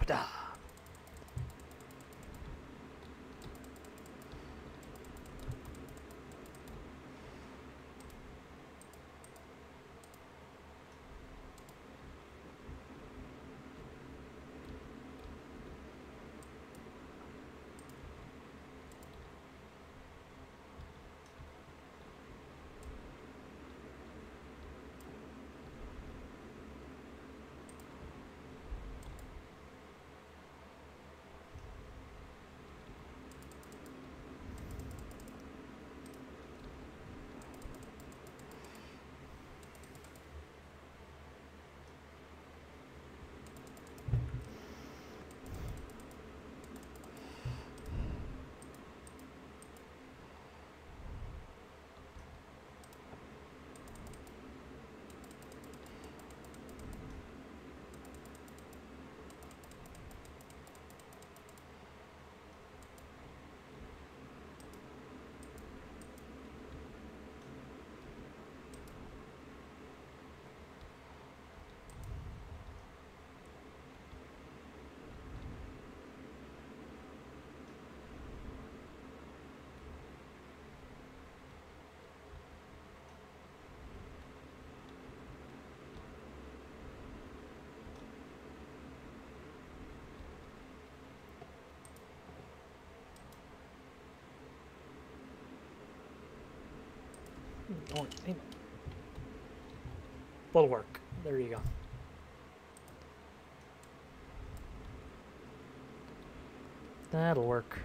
A: Ah. Oh, hey. Bulwark. There you go. That'll work.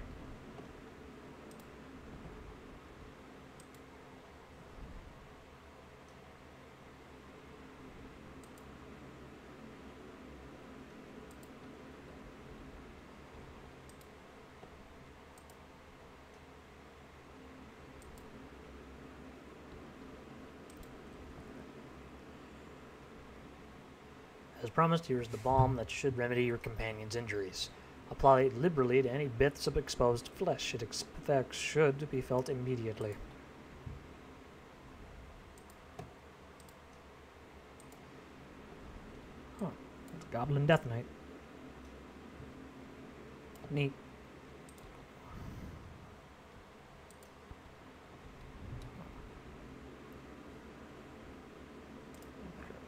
A: As promised, here is the balm that should remedy your companion's injuries. Apply it liberally to any bits of exposed flesh. Its effects should be felt immediately. Huh. It's a Goblin Death Knight. Neat.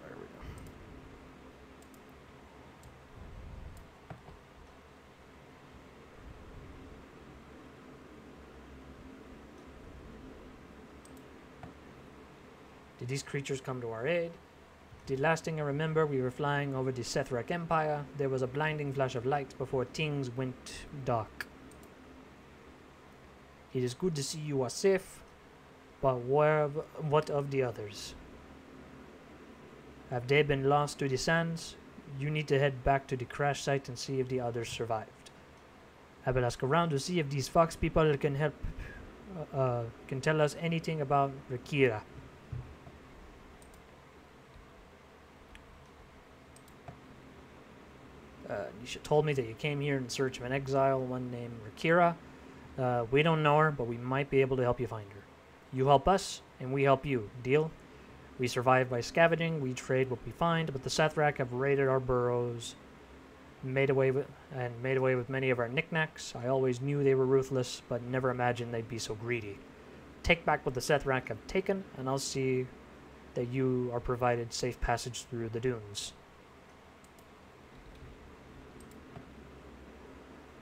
A: There we go. Did these creatures come to our aid? The last thing I remember, we were flying over the Sethrak Empire. There was a blinding flash of light before things went dark. It is good to see you are safe, but what of the others? Have they been lost to the sands? You need to head back to the crash site and see if the others survived. I will ask around to see if these fox people can help, can tell us anything about Rakira. Nisha told me that you came here in search of an exile, one named Rakira. We don't know her, but we might be able to help you find her. You help us, and we help you. Deal? We survive by scavenging, we trade what we find, but the Sethrak have raided our burrows, made away with many of our knickknacks. I always knew they were ruthless, but never imagined they'd be so greedy. Take back what the Sethrak have taken, and I'll see that you are provided safe passage through the dunes.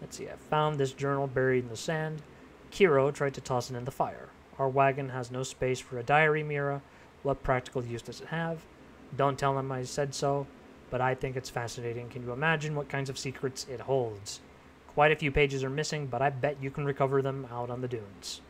A: Let's see, I found this journal buried in the sand. Kiro tried to toss it in the fire. Our wagon has no space for a diary, Mira. What practical use does it have? Don't tell him I said so, but I think it's fascinating. Can you imagine what kinds of secrets it holds? Quite a few pages are missing, but I bet you can recover them out on the dunes.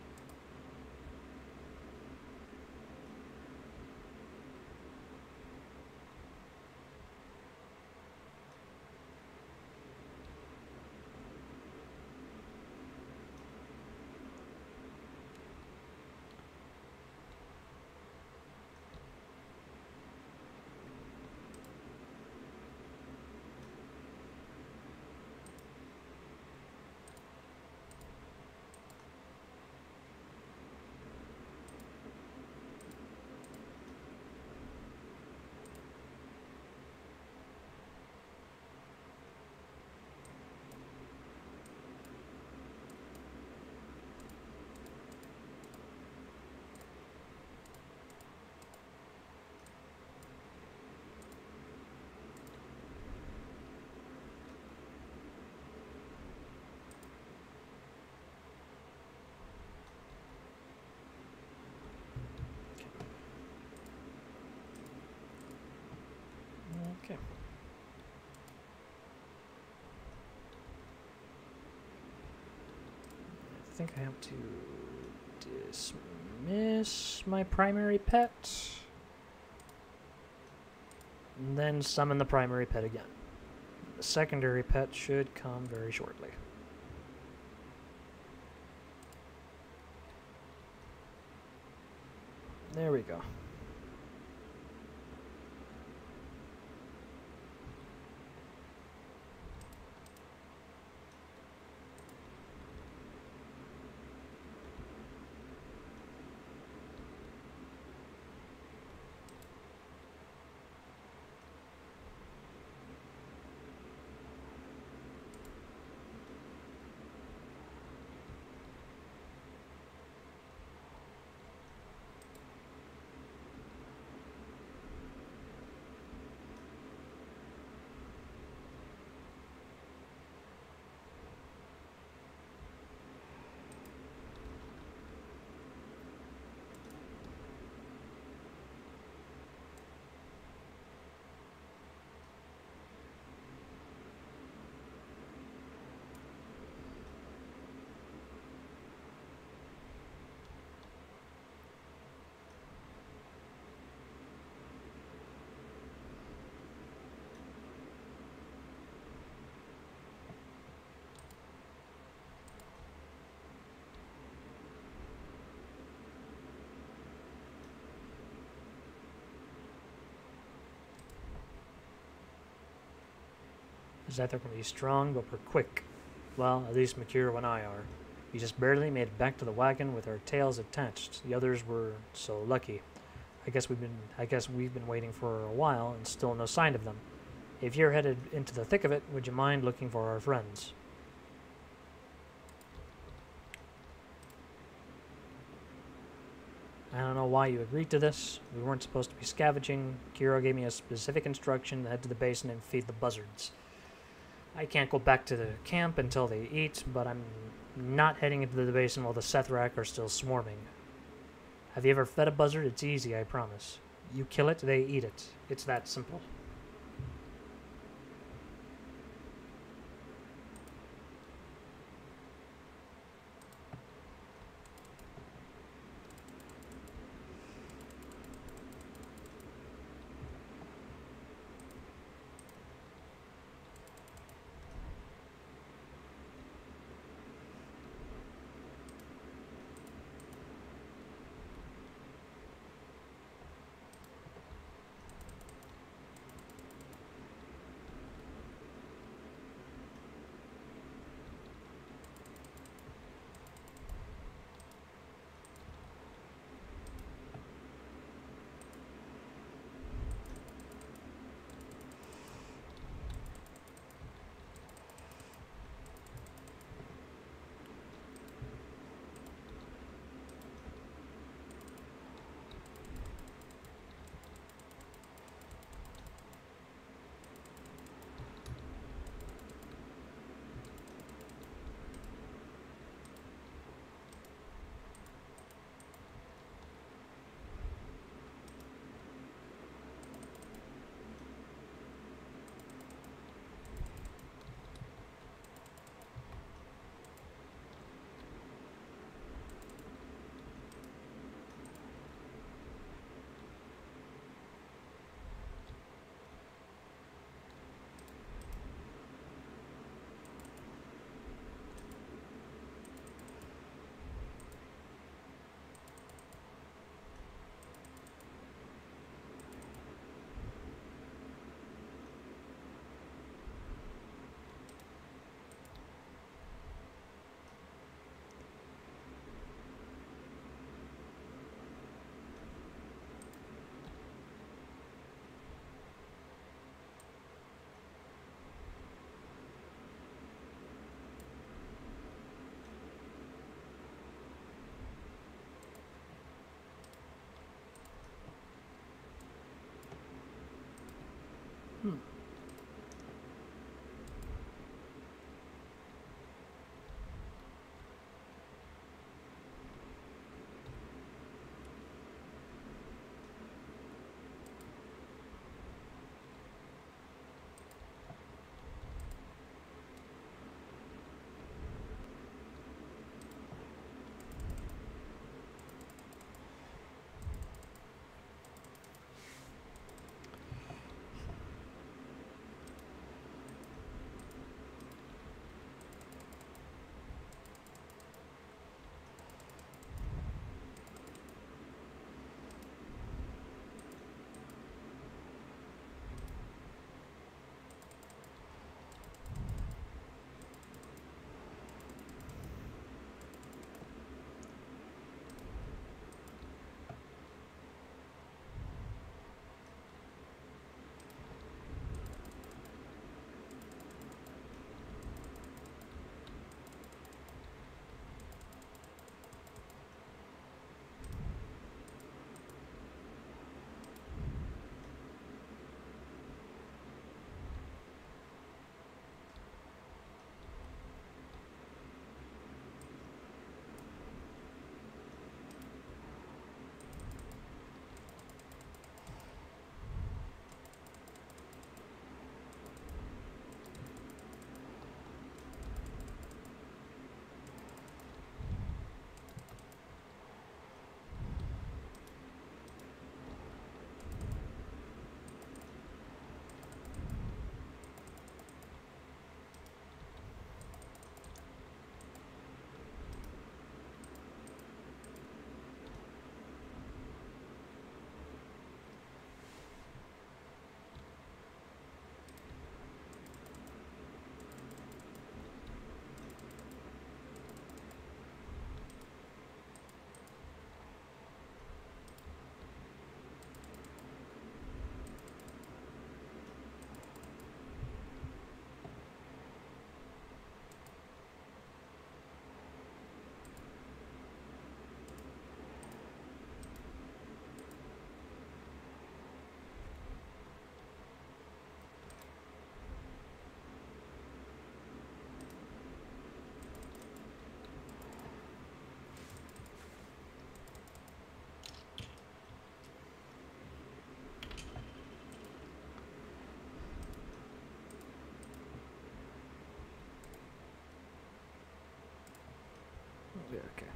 A: think I have to dismiss my primary pet. And then summon the primary pet again. The secondary pet should come very shortly. There we go. Is that they're going to be strong, but we're quick. Well, at least Makira and I are. We just barely made it back to the wagon with our tails attached. The others were so lucky. I guess we've been waiting for a while and still no sign of them. If you're headed into the thick of it, would you mind looking for our friends? I don't know why you agreed to this. We weren't supposed to be scavenging. Kiro gave me a specific instruction to head to the basin and feed the buzzards. I can't go back to the camp until they eat, but I'm not heading into the basin while the Sethrak are still swarming. Have you ever fed a buzzard? It's easy, I promise. You kill it, they eat it. It's that simple.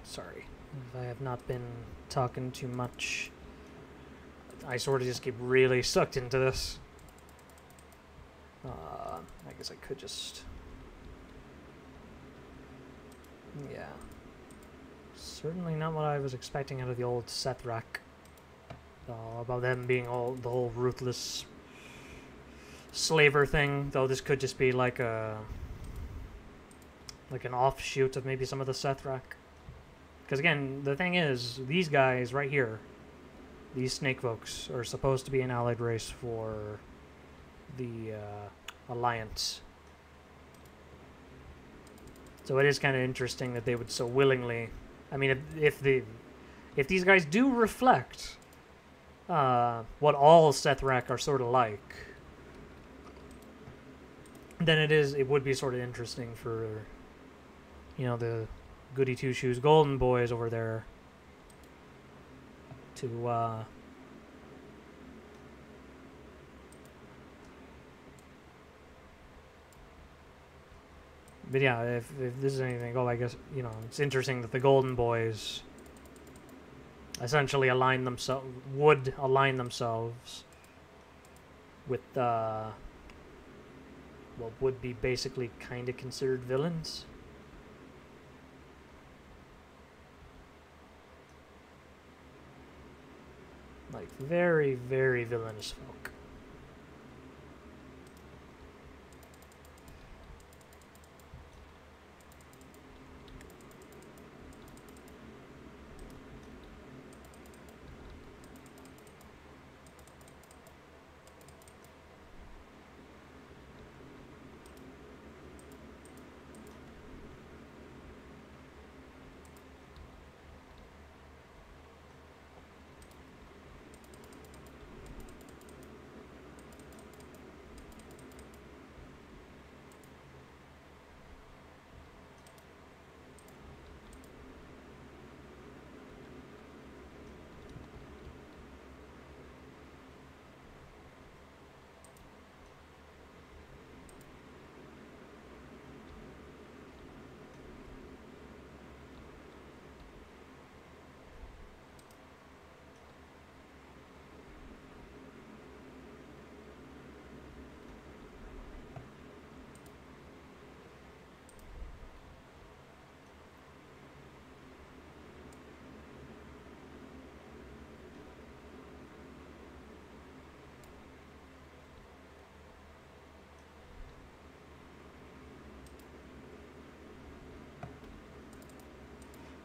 A: Sorry if I have not been talking too much. I sort of just get really sucked into this. I guess I could just... Yeah. Certainly not what I was expecting out of the old Sethrak. About them being the whole ruthless slaver thing, though this could just be like an offshoot of maybe some of the Sethrak. Because again, the thing is, these guys right here, these snake folks, are supposed to be an allied race for the Alliance. So it is kind of interesting that they would so willingly... I mean, if these guys do reflect what all Sethrak are sort of like, then it would be sort of interesting for, you know, the goody two-shoes golden boys over there to but yeah, if this is anything, I guess, you know, it's interesting that the golden boys essentially would align themselves with what would be basically kind of considered villains. Like, very, very villainous folk.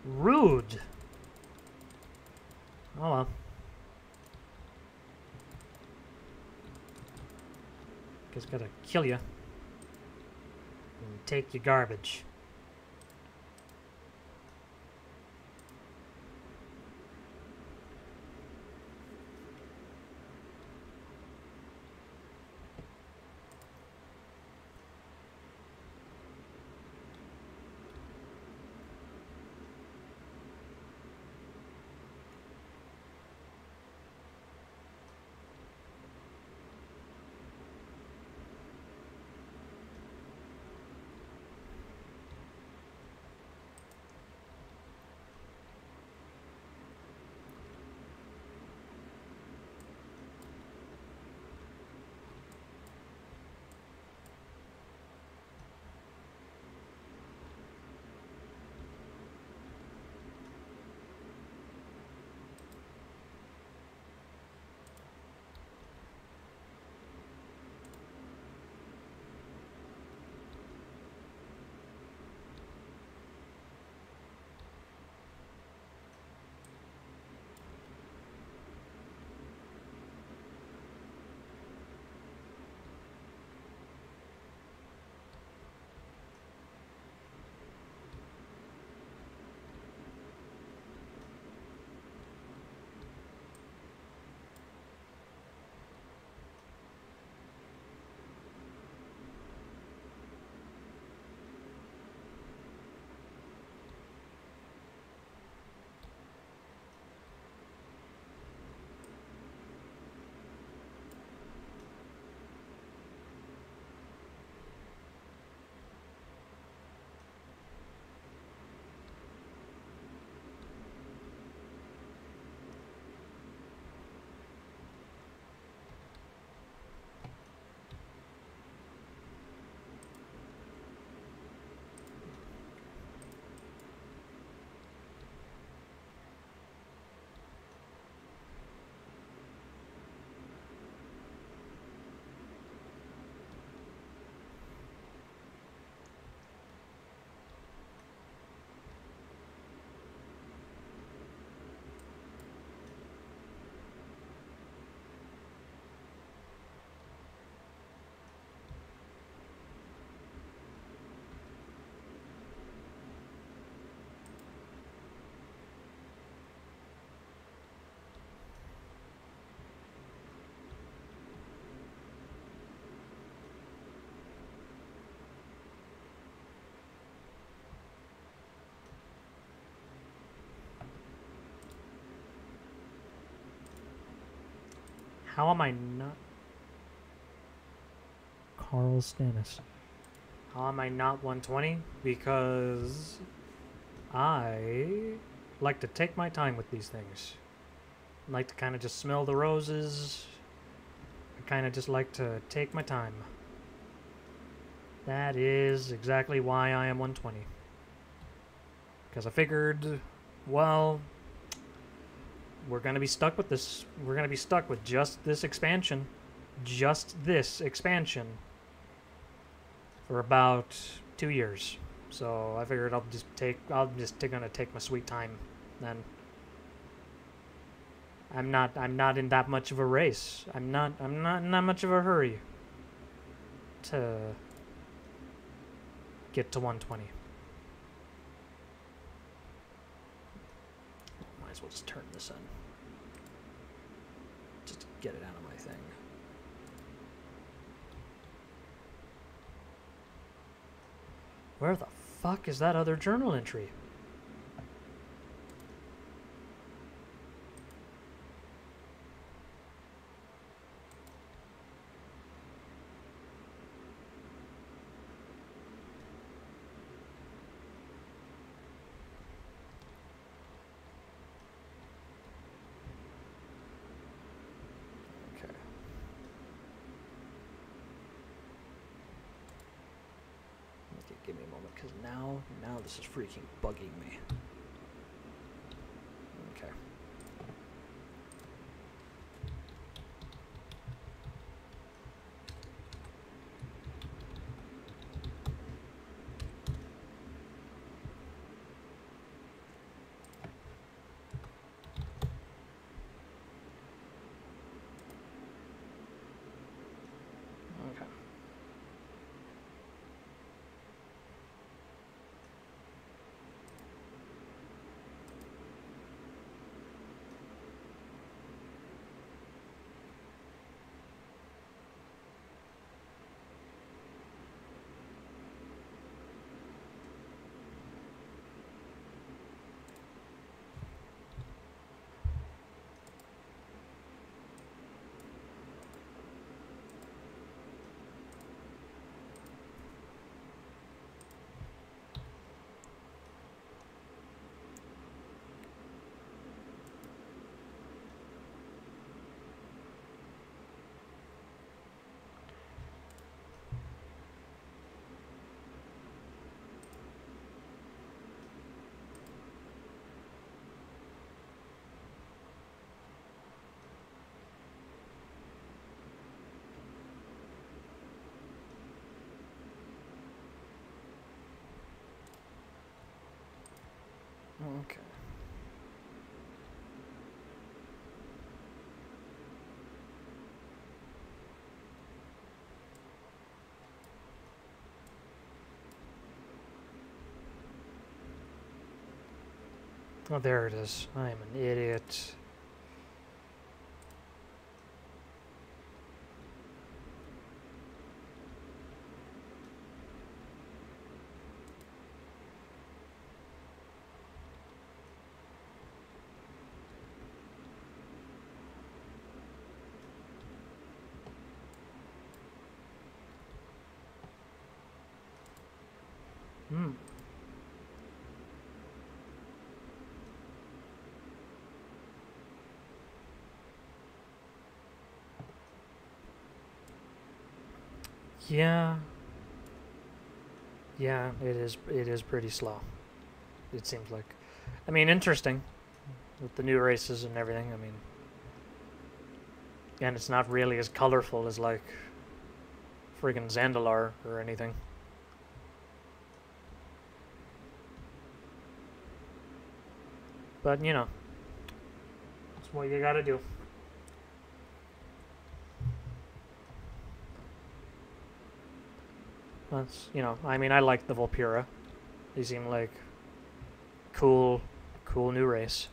A: Rude. Oh well. Guess gotta kill you and take your garbage. How am I not... Carl Stannis. How am I not 120? Because I like to take my time with these things. I like to kind of just smell the roses. I kind of just like to take my time. That is exactly why I am 120. Because I figured, well, we're going to be stuck with this. We're going to be stuck with just this expansion. Just this expansion. For about 2 years. So I figured I'm just gonna take my sweet time then. I'm not in that much of a race. I'm not in that much of a hurry to get to 120. Might as well just turn this on. Just to get it out of my thing. Where the fuck is that other journal entry? Give me a moment, because now this is freaking bugging me. Okay. Okay. Okay. Oh, there it is. I am an idiot. Hmm. Yeah. Yeah, it is pretty slow. It seems like. I mean, interesting with the new races and everything. I mean, and it's not really as colorful as like friggin' Zandalar or anything. But, you know, that's what you gotta do. That's, you know, I mean, I like the Volpura. They seem like cool new race.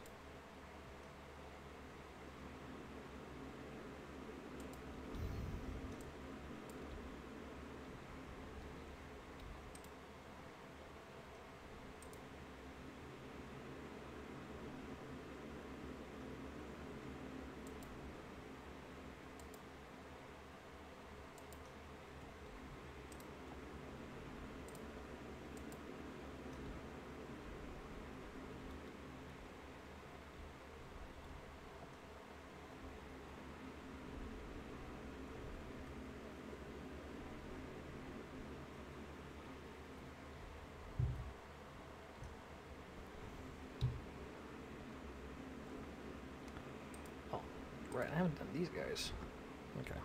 A: right. I haven't done these guys. Okay.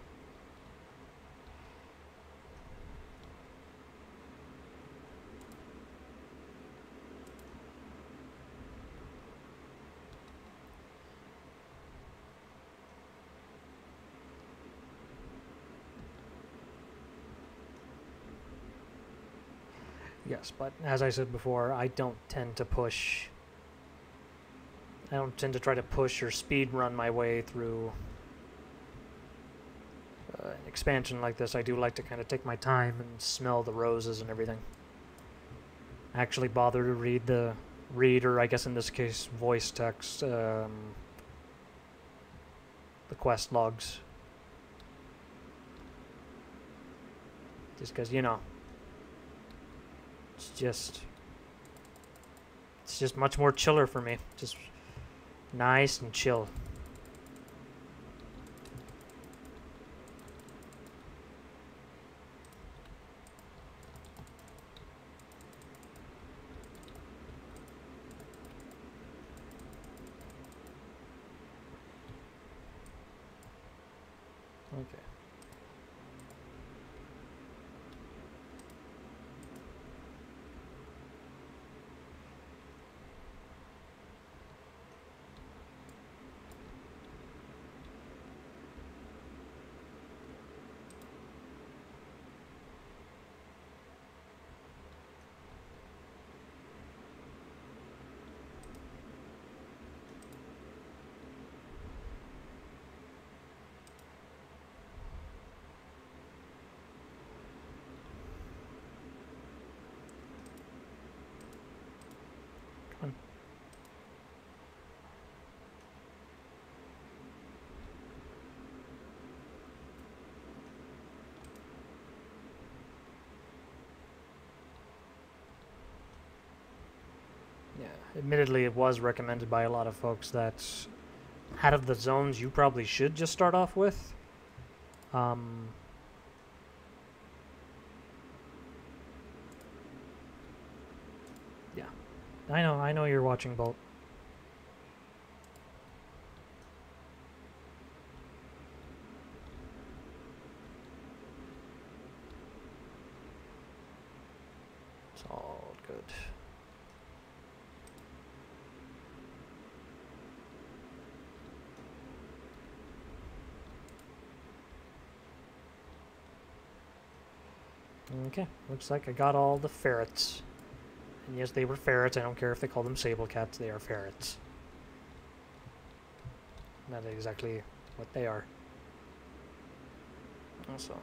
A: Yes, but as I said before, I don't tend to push. I don't tend to try to push or speed run my way through an expansion like this. I do like to kind of take my time and smell the roses and everything. Actually bother to read, or I guess in this case, voice text, the quest logs. Just because, you know, it's just much more chiller for me. Just nice and chill. Okay. Come on. Yeah, admittedly, it was recommended by a lot of folks that out of the zones you probably should just start off with. Yeah, I know you're watching Bolt. It's all good. Okay, looks like I got all the ferrets. And yes, they were ferrets. I don't care if they call them sable cats, they are ferrets. That's exactly what they are. Also,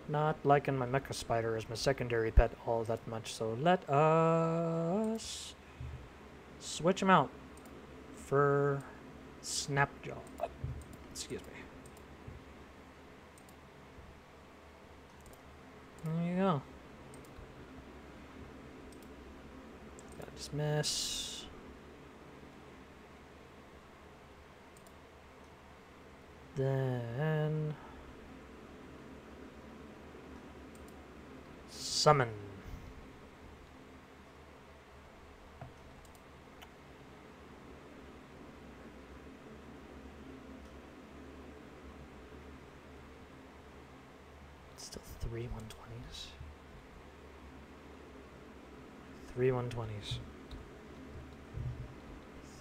A: not liking my mecha spider as my secondary pet all that much, so let us switch him out for Snapjaw. Excuse me. There you go. Gotta dismiss. Then summon. Still 3 120s. 3 120s.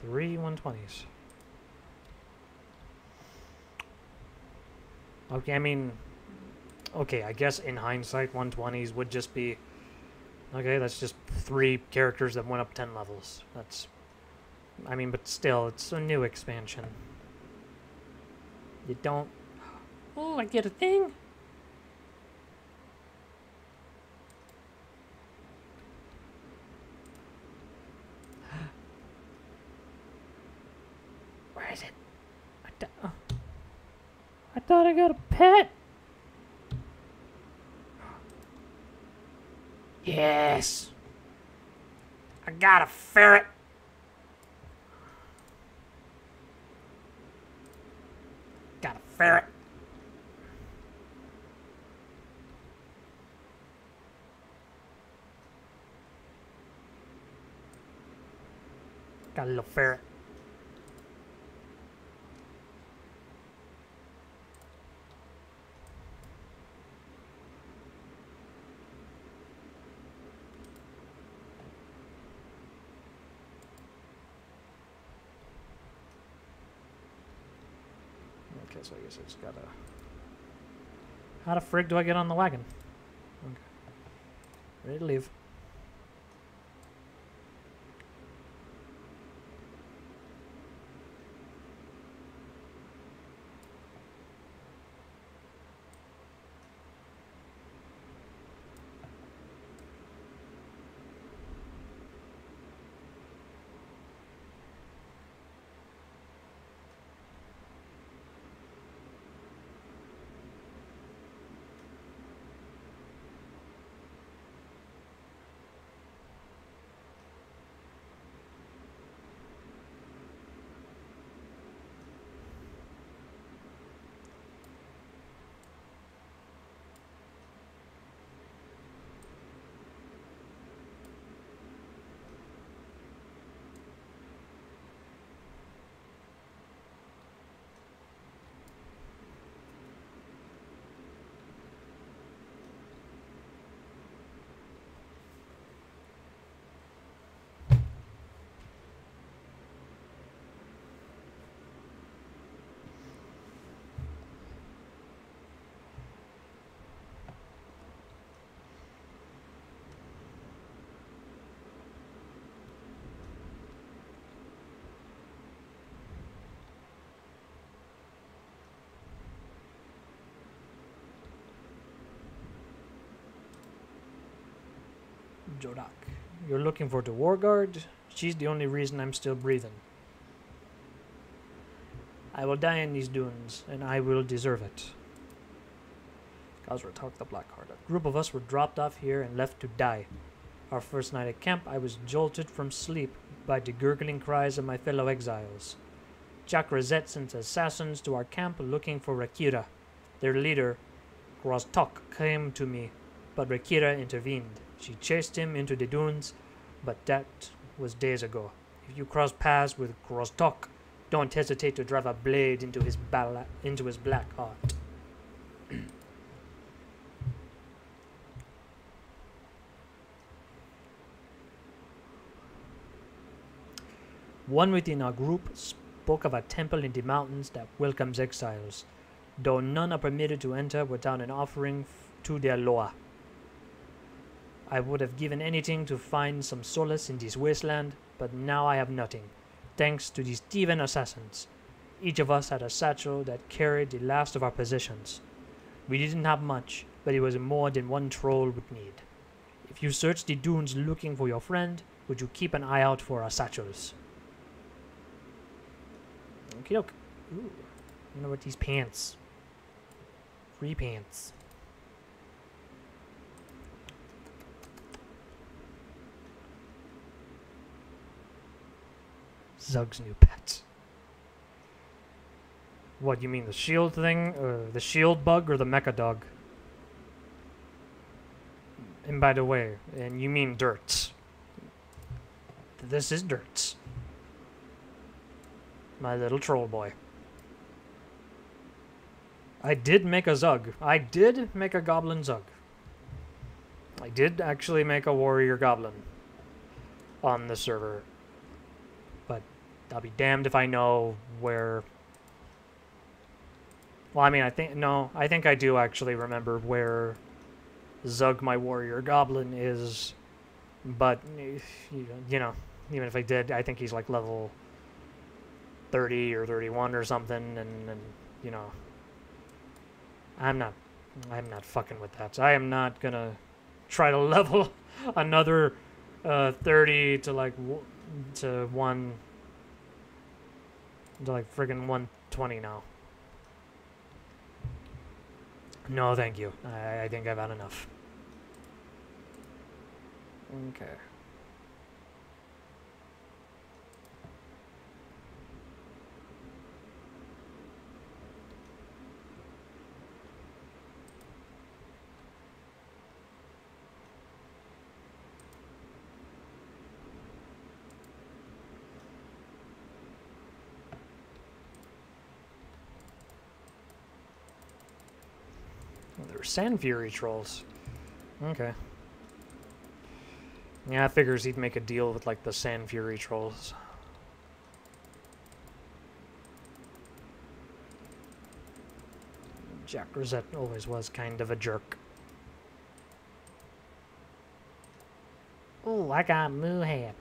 A: 3 120s. Okay, I mean, okay, I guess in hindsight, 120s would just be, okay, that's just 3 characters that went up 10 levels. That's, I mean, but still, it's a new expansion. You don't, oh, I get a thing? Where is it? I thought I got a pet.
B: Yes. I got a ferret. Got a ferret.
A: Got a little ferret. Okay, so I guess I just gotta... How the frig do I get on the wagon? Okay. Ready to leave. Jodak. You're looking for the war guard? She's the only reason I'm still breathing. I will die in these dunes, and I will deserve it. Gosra talked the Blackheart. A group of us were dropped off here and left to die. Our first night at camp, I was jolted from sleep by the gurgling cries of my fellow exiles. Jack Rosette sent assassins to our camp looking for Rakira. Their leader, Grostok, came to me, but Rakira intervened. She chased him into the dunes, but that was days ago. If you cross paths with Grostok, don't hesitate to drive a blade into his black heart. One within our group spoke of a temple in the mountains that welcomes exiles, though none are permitted to enter without an offering to their Loa. I would have given anything to find some solace in this wasteland, but now I have nothing, thanks to these thieving assassins. Each of us had a satchel that carried the last of our possessions. We didn't have much, but it was more than one troll would need. If you search the dunes looking for your friend, would you keep an eye out for our satchels? Okie doke. Ooh. I wonder what these pants. Free pants. Zug's new pet. What, you mean the shield thing? The shield bug or the mecha dog? And by the way, and you mean Dirt. This is Dirt. My little troll boy. I did make a Zug. I did make a goblin Zug. I did actually make a warrior goblin on the server. But I'll be damned if I know where... Well, I mean, I think I do actually remember where Zug, my warrior goblin, is. But, you know, even if I did, I think he's like level 30 or 31 or something, and you know, I'm not fucking with that. So I am not gonna try to level another 30 to like to friggin' 120 now. No, thank you. I think I've had enough. Okay. They're Sand Fury trolls. Okay. Yeah, I figures he'd make a deal with, like, the Sand Fury trolls. Jack Rosette always was kind of a jerk.
B: Ooh, I got moo head.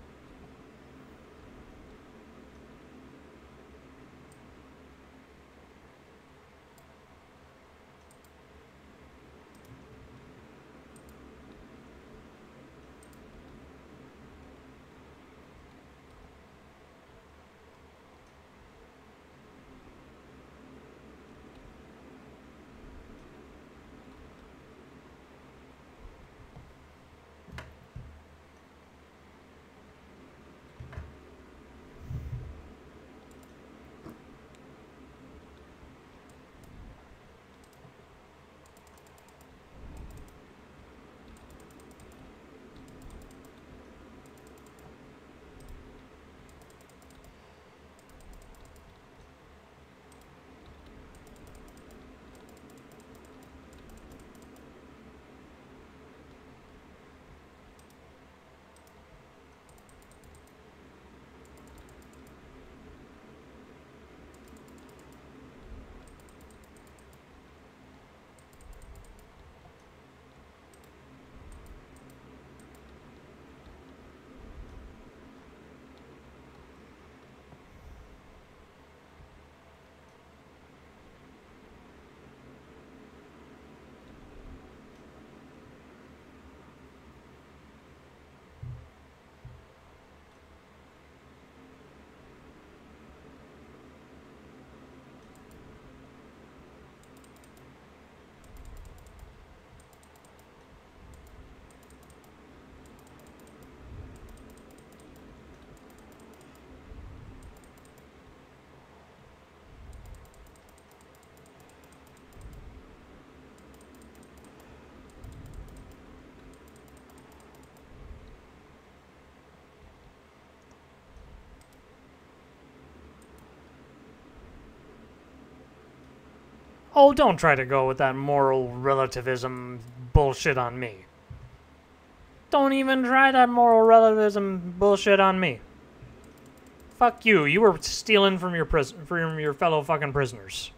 A: Oh, don't try to go with that moral relativism bullshit on me. Don't even try that moral relativism bullshit on me. Fuck you. You were stealing from your fellow fucking prisoners.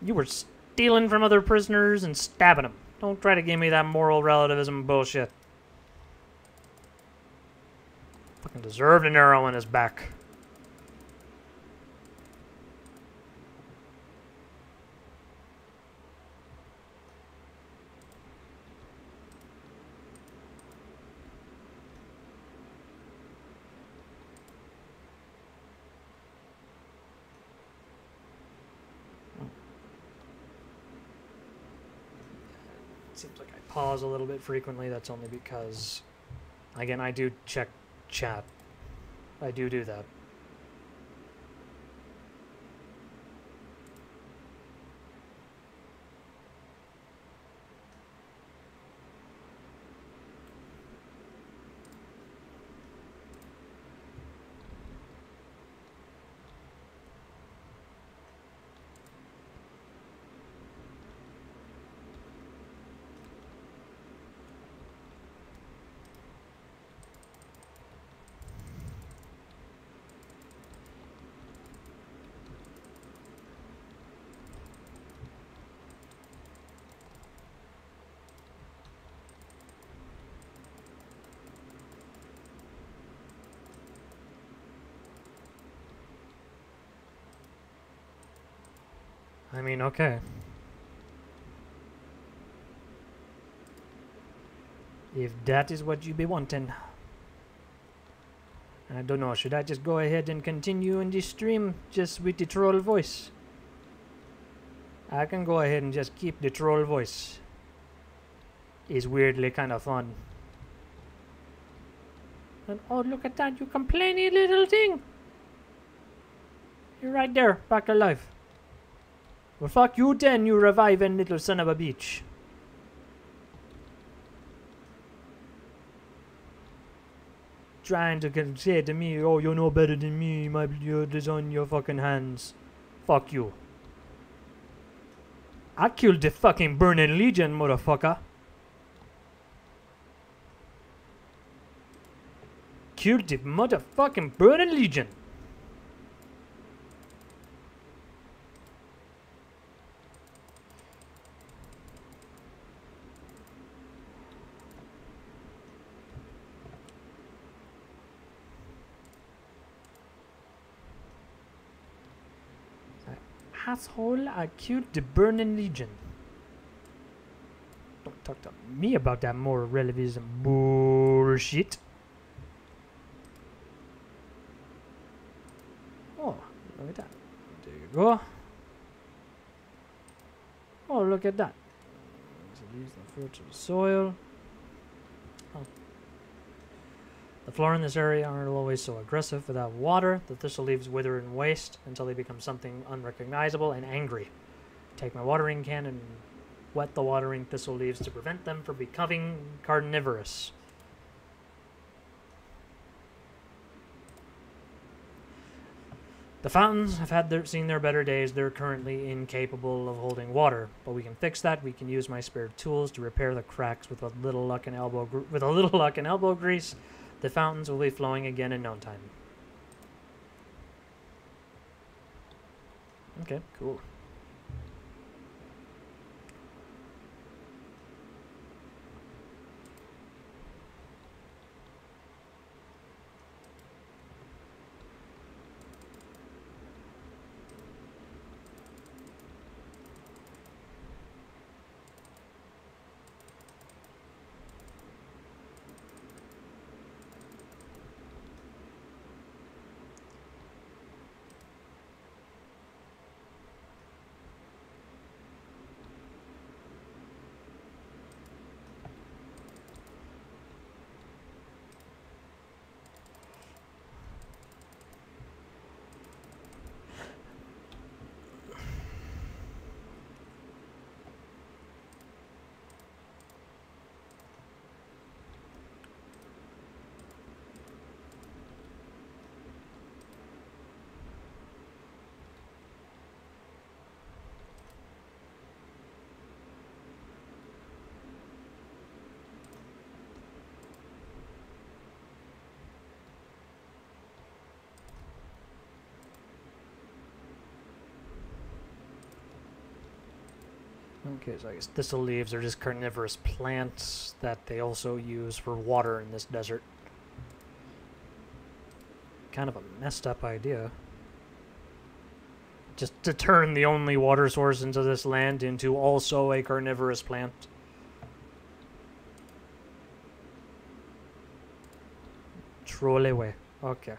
A: You were stealing from other prisoners and stabbing them. Don't try to give me that moral relativism bullshit. Fucking deserved an arrow in his back. Seems like I pause a little bit frequently. That's only because, again, I do check chat. I do that. I mean, okay. If that is what you be wanting. I don't know, should I just go ahead and continue in this stream just with the troll voice? I can go ahead and just keep the troll voice. It's weirdly kind of fun. And oh, look at that, you complaining little thing! You're right there, back alive. Well, fuck you then, you reviving little son of a bitch. Trying to say to me, oh, you're no better than me, my blood is on your fucking hands. Fuck you. I killed the fucking Burning Legion, motherfucker. Killed the motherfucking Burning Legion. asshole. I killed the Burning Legion. Don't talk to me about that more relativism bullshit. Oh, look at that. There you go. Oh, look at that. So these are the fruits of the soil. Oh. The flora in this area aren't always so aggressive without water. The thistle leaves wither and waste until they become something unrecognizable and angry. Take my watering can and wet the watering thistle leaves to prevent them from becoming carnivorous. The fountains have seen their better days. They're currently incapable of holding water, but we can fix that. We can use my spare tools to repair the cracks with a little luck and elbow grease. The fountains will be flowing again in no time. Okay, cool. Okay, so I guess thistle leaves are just carnivorous plants that they also use for water in this desert. Kind of a messed up idea. Just to turn the only water source into this land into also a carnivorous plant. Troll away. Okay.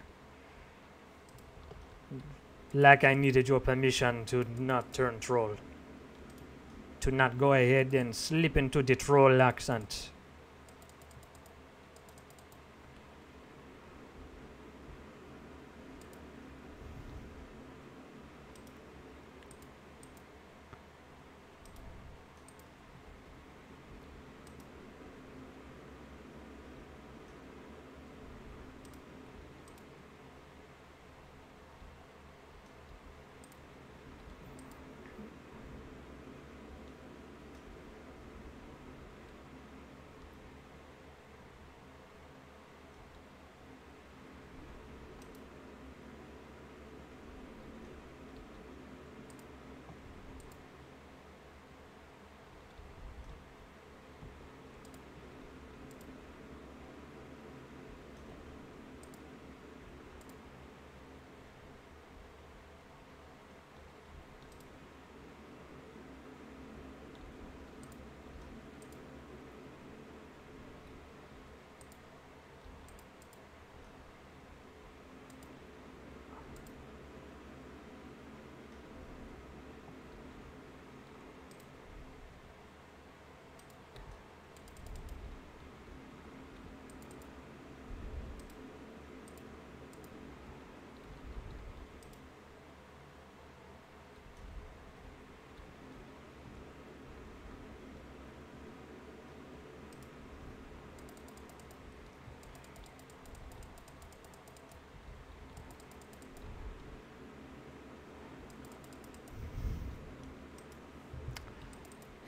A: Like I needed your permission to not turn troll. To not go ahead and slip into the troll accent.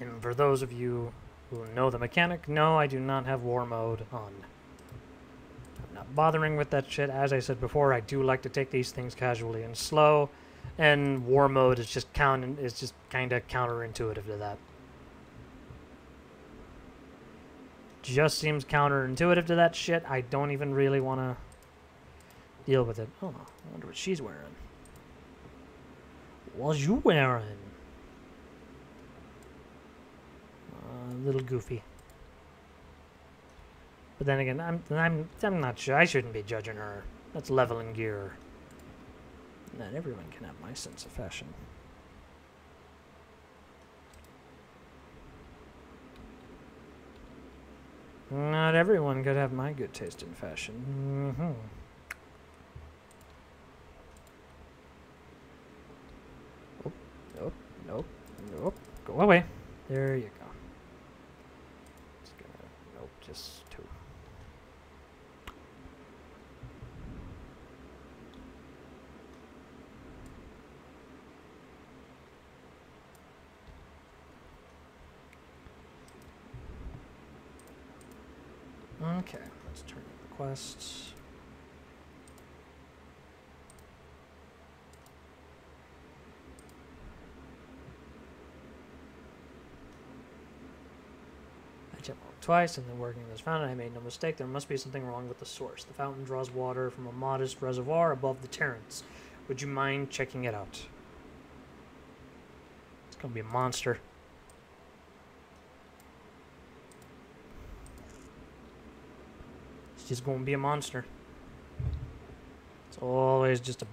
A: And for those of you who know the mechanic, no, I do not have war mode on. I'm not bothering with that shit. As I said before, I do like to take these things casually and slow, and war mode is just kind of counterintuitive to that. Just seems counterintuitive to that shit. I don't even really want to deal with it. Oh, I wonder what she's wearing. was you wearing? A little goofy. But then again, I'm not sure. I shouldn't be judging her. That's leveling gear. Not everyone can have my sense of fashion. Not everyone could have my good taste in fashion. Mm-hmm. Oh, nope, nope, nope. Go away. There you go. Just gonna, nope, just two. Okay, let's turn in the quests. I jumped twice, and then working this fountain, I made no mistake. There must be something wrong with the source. The fountain draws water from a modest reservoir above the terrace. Would you mind checking it out? It's gonna be a monster. It's gonna be a monster. It's always just a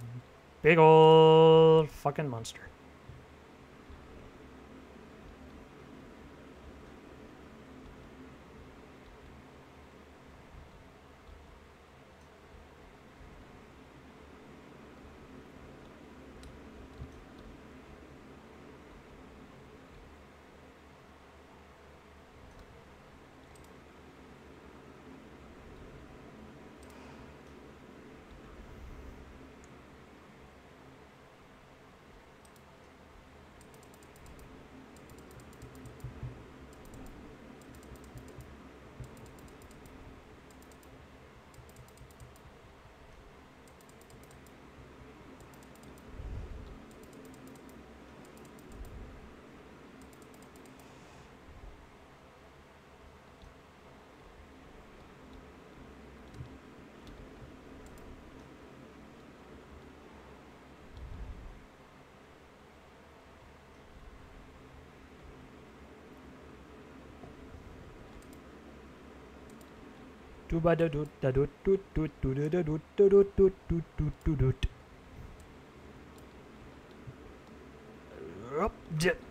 A: big old fucking monster.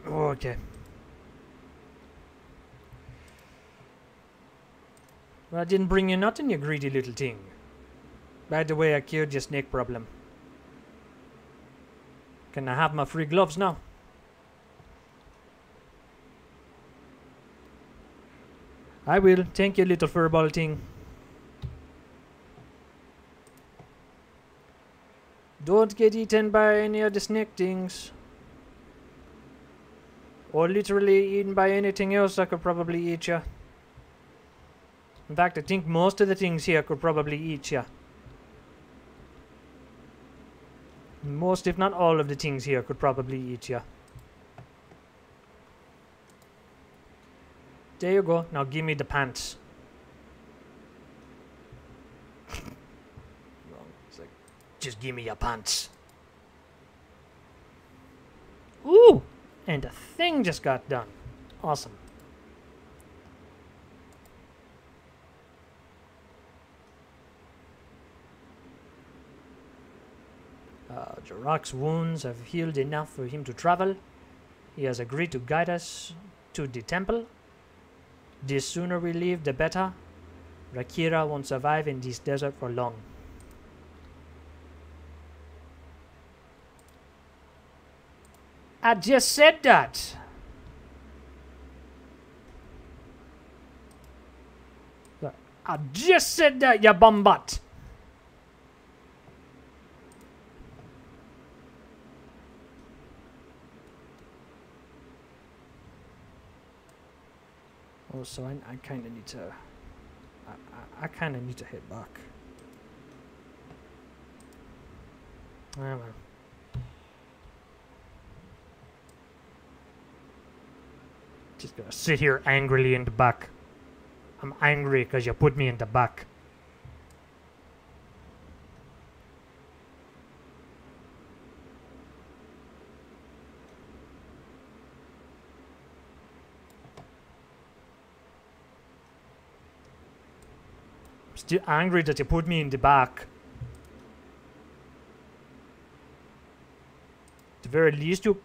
A: Okay. Well, I didn't bring you nothing, you greedy little thing. By the way, I cured your snake problem. Can I have my free gloves now? I will. Thank you, little furball thing. Don't get eaten by any of the snake things. Or literally eaten by anything else that could probably eat you. In fact, I think most of the things here could probably eat you. Most, if not all of the things here could probably eat you. There you go. Now give me the pants. It's like, just give me your pants. Ooh! And the thing just got done. Awesome. Jarak's wounds have healed enough for him to travel. He has agreed to guide us to the temple. The sooner we leave, the better. Rakira won't survive in this desert for long. I just said that. I just said that, you bumbutt. Oh, so I kind of need to. I kind of need to hit back. I don't know. Just gonna sit here angrily in the back. I'm angry because you put me in the back. Still angry that you put me in the back. At the very least, you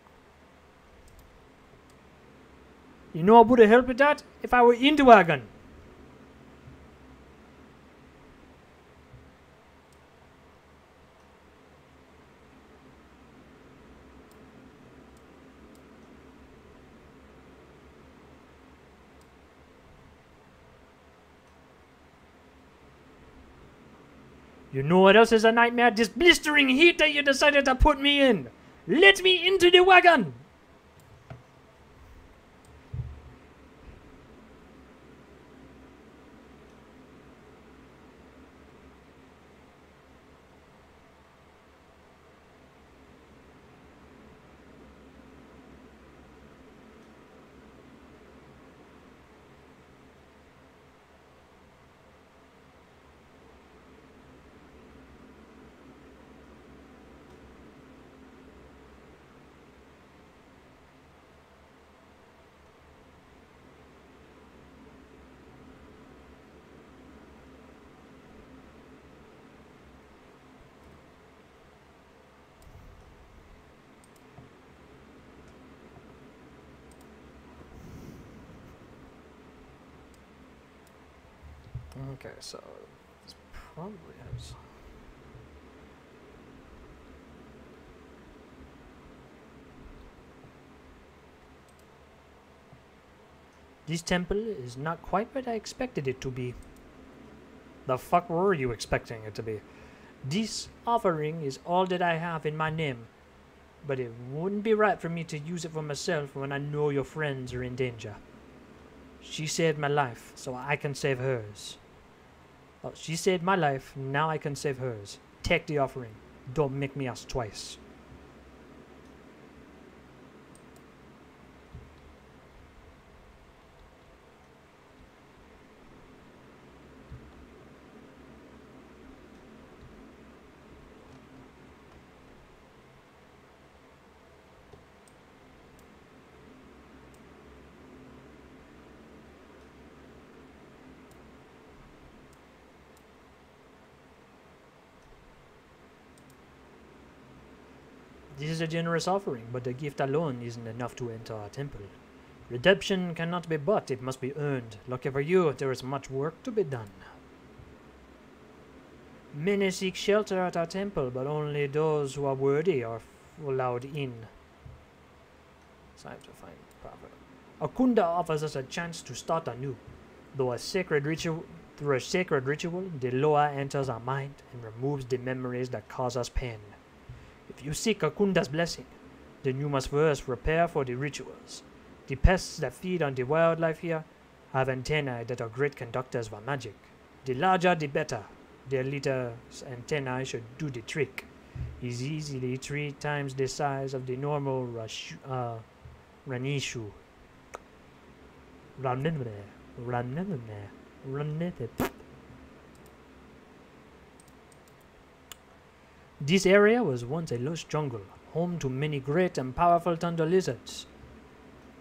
A: know what would have helped with that? If I were in the wagon. You know what else is a nightmare? This blistering heat that you decided to put me in. Let me into the wagon. Okay, so this probably has. This temple is not quite what I expected it to be. The fuck were you expecting it to be? This offering is all that I have in my name, but it wouldn't be right for me to use it for myself when I know your friends are in danger. She saved my life, so I can save hers. Oh, she saved my life, now I can save hers. Take the offering. Don't make me ask twice. This is a generous offering, but the gift alone isn't enough to enter our temple. Redemption cannot be bought, it must be earned. Lucky for you, there is much work to be done. Many seek shelter at our temple, but only those who are worthy are allowed in. Time to find profit. Akunda offers us a chance to start anew. Through a sacred ritual, the Loa enters our mind and removes the memories that cause us pain. If you seek Akunda's blessing, then you must first prepare for the rituals. The pests that feed on the wildlife here have antennae that are great conductors of magic. The larger the better. Their little antennae should do the trick. Is easily 3 times the size of the normal Ranishu. This area was once a lush jungle, home to many great and powerful thunder lizards.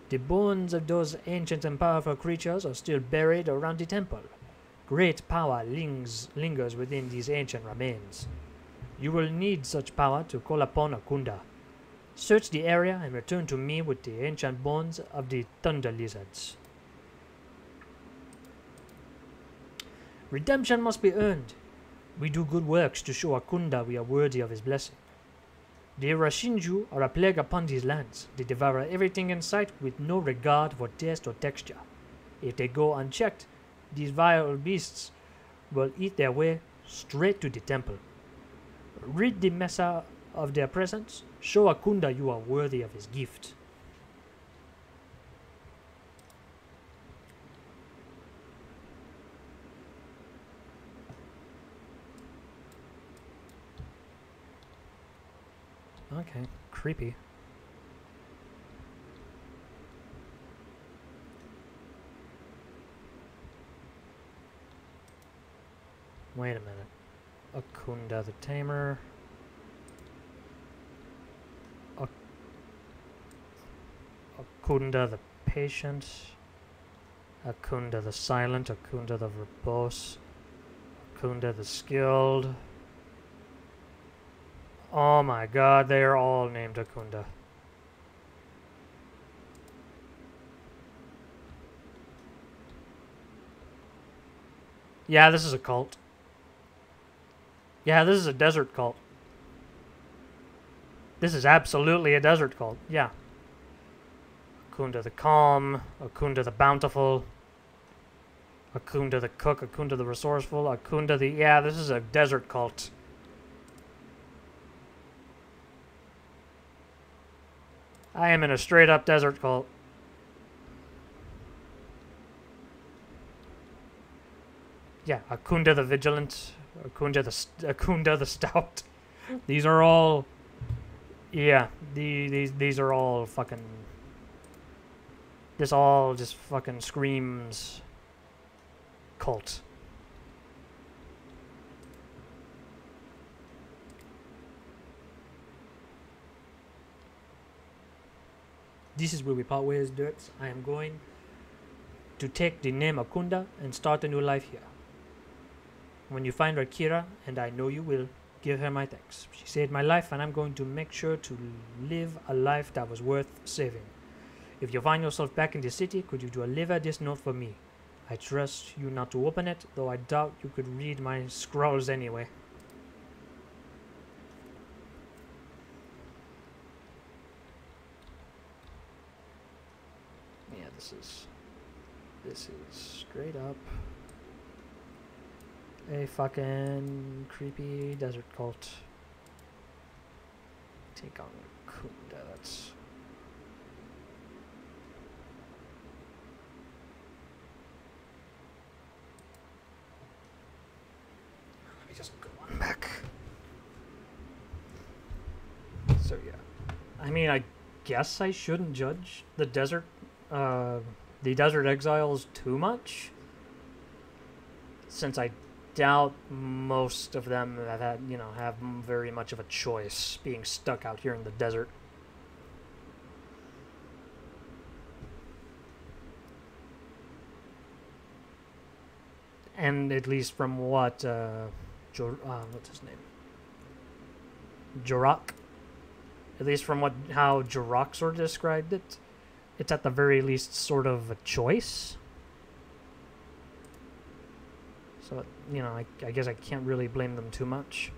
A: The bones of those ancient and powerful creatures are still buried around the temple. Great power lingers within these ancient remains. You will need such power to call upon Akunda. Search the area and return to me with the ancient bones of the thunder lizards. Redemption must be earned. We do good works to show Akunda we are worthy of his blessing. The Rashinju are a plague upon these lands. They devour everything in sight with no regard for taste or texture. If they go unchecked, these vile beasts will eat their way straight to the temple. Rid the Mesa of their presence. Show Akunda you are worthy of his gift. Okay, creepy. Wait a minute. Akunda the Tamer. Akunda the Patient. Akunda the Silent. Akunda the Verbose. Akunda the Skilled. Oh my god, they are all named Akunda. Yeah, this is a cult. Yeah, this is a desert cult. This is absolutely a desert cult. Yeah. Akunda the Calm, Akunda the Bountiful, Akunda the Cook, Akunda the Resourceful, Akunda the... Yeah, this is a desert cult. I am in a straight-up desert cult. Yeah, Akunda the Vigilant, Akunda the Stout. These are all... Yeah, these are all fucking... This all just fucking screams cult. This is where we part ways, Dirts. I am going to take the name Akunda and start a new life here. When you find Rakira, and I know you will, give her my thanks. She saved my life, and I'm going to make sure to live a life that was worth saving. If you find yourself back in the city, could you deliver this note for me? I trust you not to open it, though I doubt you could read my scrawls anyway. Yeah, this is straight up a fucking creepy desert cult. Take on Kunda, that's... Let me just go on back. So yeah. I mean, I guess I shouldn't judge the desert exiles too much, since I doubt most of them have very much of a choice being stuck out here in the desert. And at least from what what's his name? Jorok. At least from how Jorok sort of described it, it's at the very least sort of a choice. So, I guess I can't really blame them too much.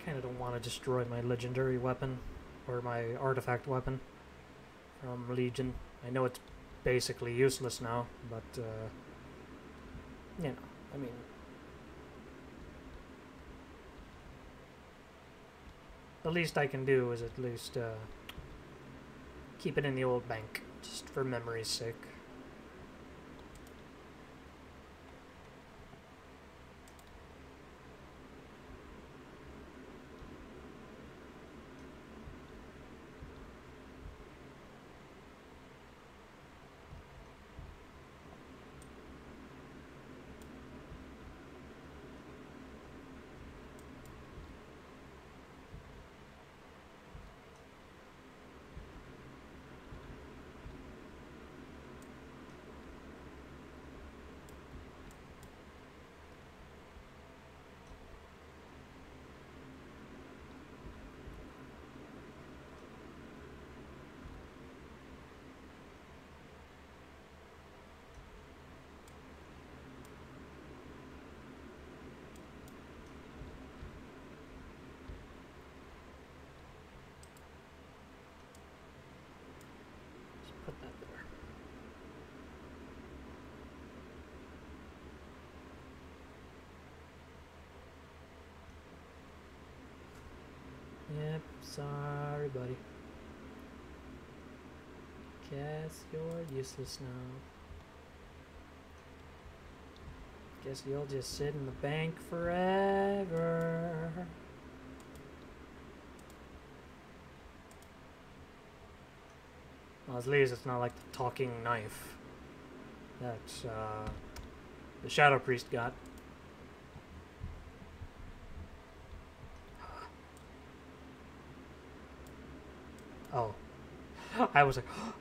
A: kind of don't want to destroy my legendary weapon or my artifact weapon from Legion. I know it's basically useless now, but you know, I mean, the least I can do is at least keep it in the old bank, just for memory's sake. Put that there. Yep, sorry, buddy. Guess you're useless now. Guess you'll just sit in the bank forever. Well, at least it's not like the talking knife that the Shadow Priest got. Oh. I was like, oh,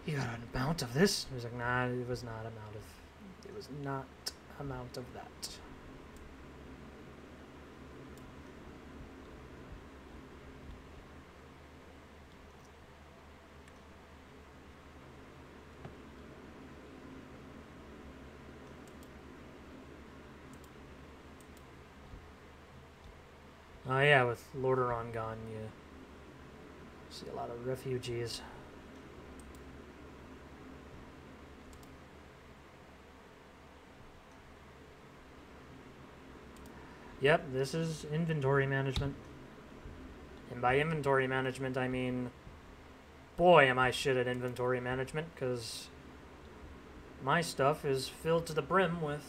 A: you got an amount of this? He was like, nah, it was not amount of... It was not amount of that. Oh yeah, with Lordaeron gone, you see a lot of refugees. Yep, this is inventory management. And by inventory management, I mean, boy, am I shit at inventory management, because my stuff is filled to the brim with,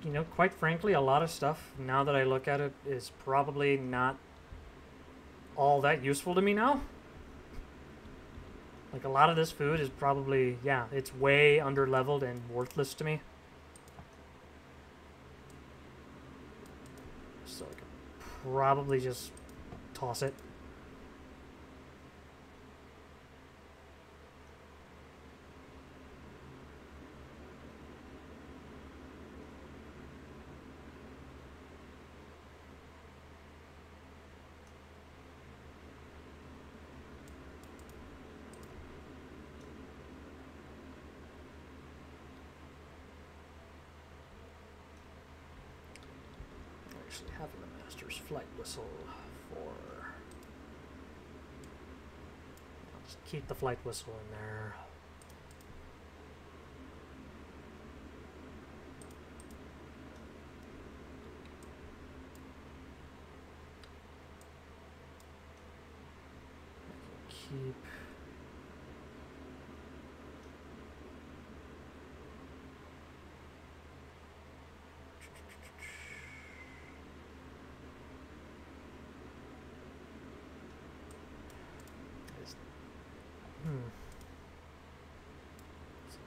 A: you know, quite frankly, a lot of stuff, now that I look at it, is probably not all that useful to me now. Like, a lot of this food is probably, yeah, it's way under-leveled and worthless to me. So I could probably just toss it. Actually having the Master's Flight Whistle for... I'll just keep the Flight Whistle in there. I can keep... Let's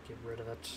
A: get rid of it.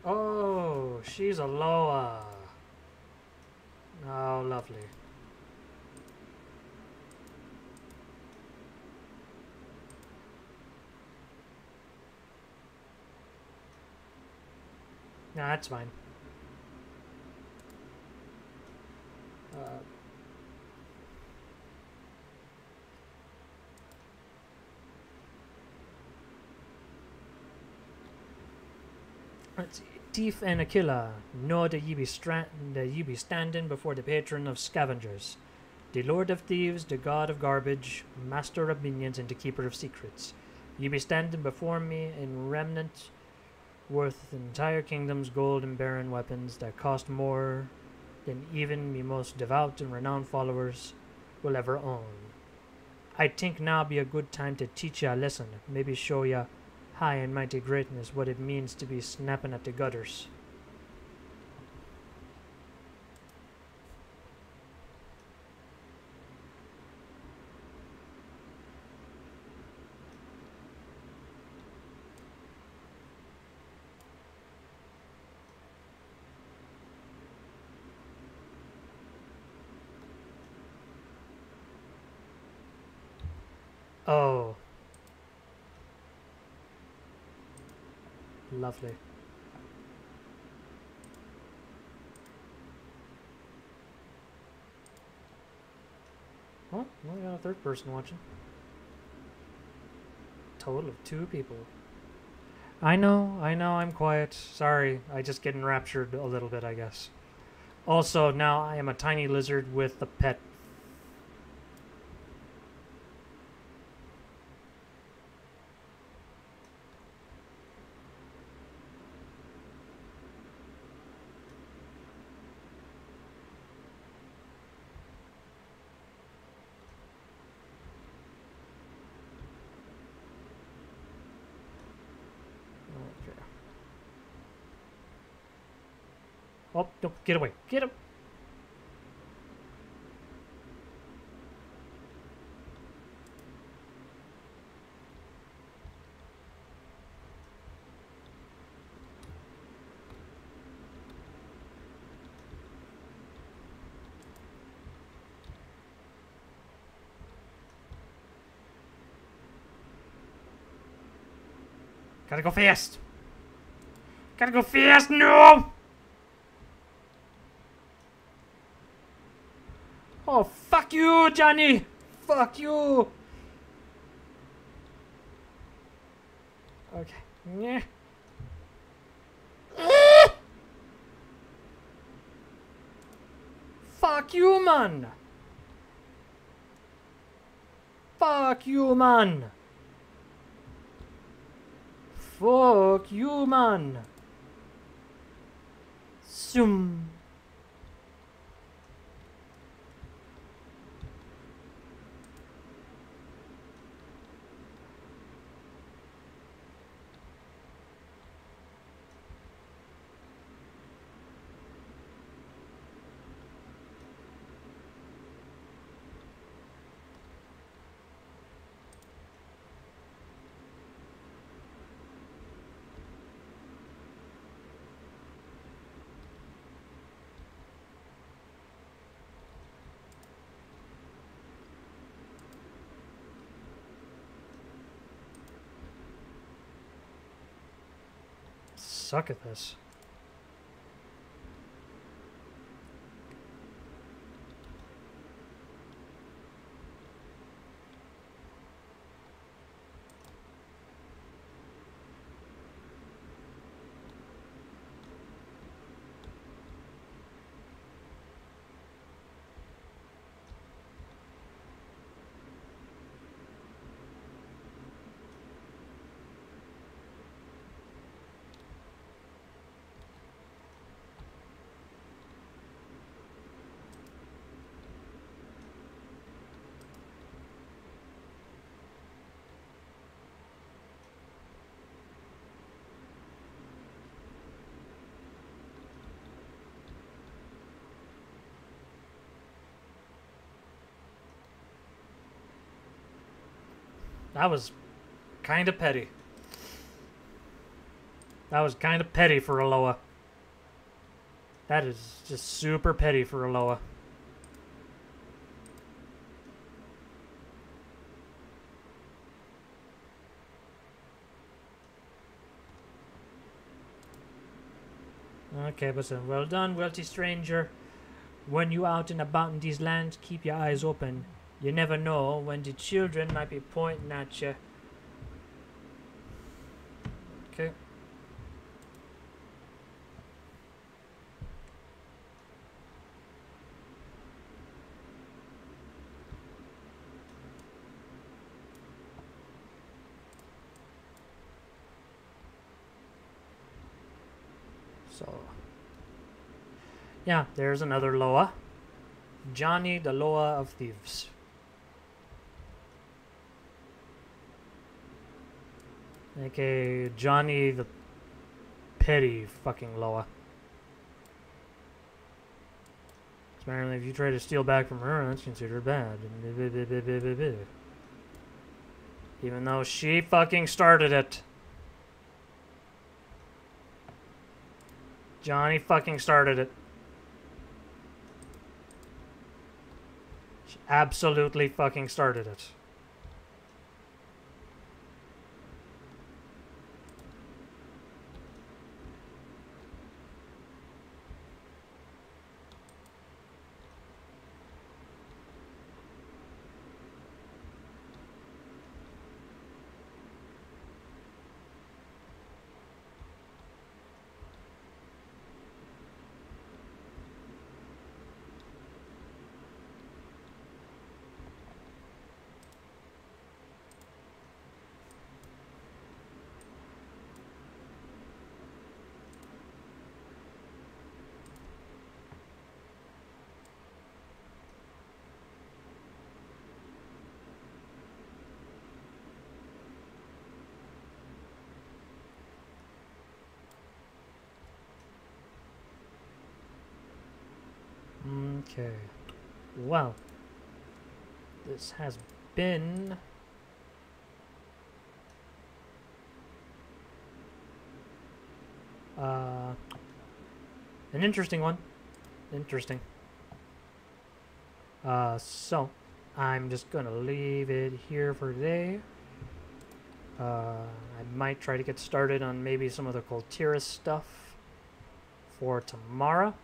A: Oh, she's a Loa. Oh, lovely. Nah, that's fine. Uh, let's see. Thief and Aquila, know that ye be standing before the patron of scavengers, the lord of thieves, the god of garbage, master of minions, and the keeper of secrets. Ye be standing before me in remnant worth entire kingdom's gold and barren weapons that cost more than even me most devout and renowned followers will ever own. I think now be a good time to teach ya a lesson, maybe show ya high and mighty greatness what it means to be snapping at the gutters. Oh, lovely. Well, we got a third person watching. Total of 2 people. I know, I'm quiet. Sorry, I just get enraptured a little bit, I guess. Also, now I am a tiny lizard with a pet. Okay. Oh, no, get away. Get him. Gotta go fast. Gotta go fast. No! Oh, fuck you, Johnny. Fuck you. Okay. Yeah. Fuck you, man. Fuck you, man. Fuck you, man. Zoom. Suck at this. That was kind of petty. That was kind of petty for a Loa. That is just super petty for a Loa. Okay, but well done, wealthy stranger. When you out and about in these lands, keep your eyes open. You never know when the children might be pointing at you. Okay. So, yeah, there's another Loa. Johnny the Loa of Thieves. AKA Johnny the petty fucking Loa. Apparently, if you try to steal back from her, that's considered bad. Even though she fucking started it. Johnny fucking started it. She absolutely fucking started it. Okay. Well, this has been an interesting one. Interesting. So I'm just gonna leave it here for today. I might try to get started on maybe some of the Coltira stuff for tomorrow.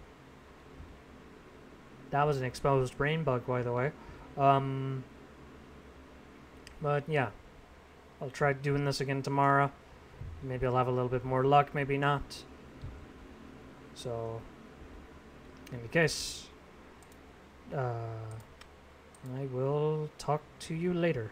A: That was an exposed brain bug, by the way. But yeah, I'll try doing this again tomorrow. Maybe I'll have a little bit more luck, maybe not. So, in any case, I will talk to you later.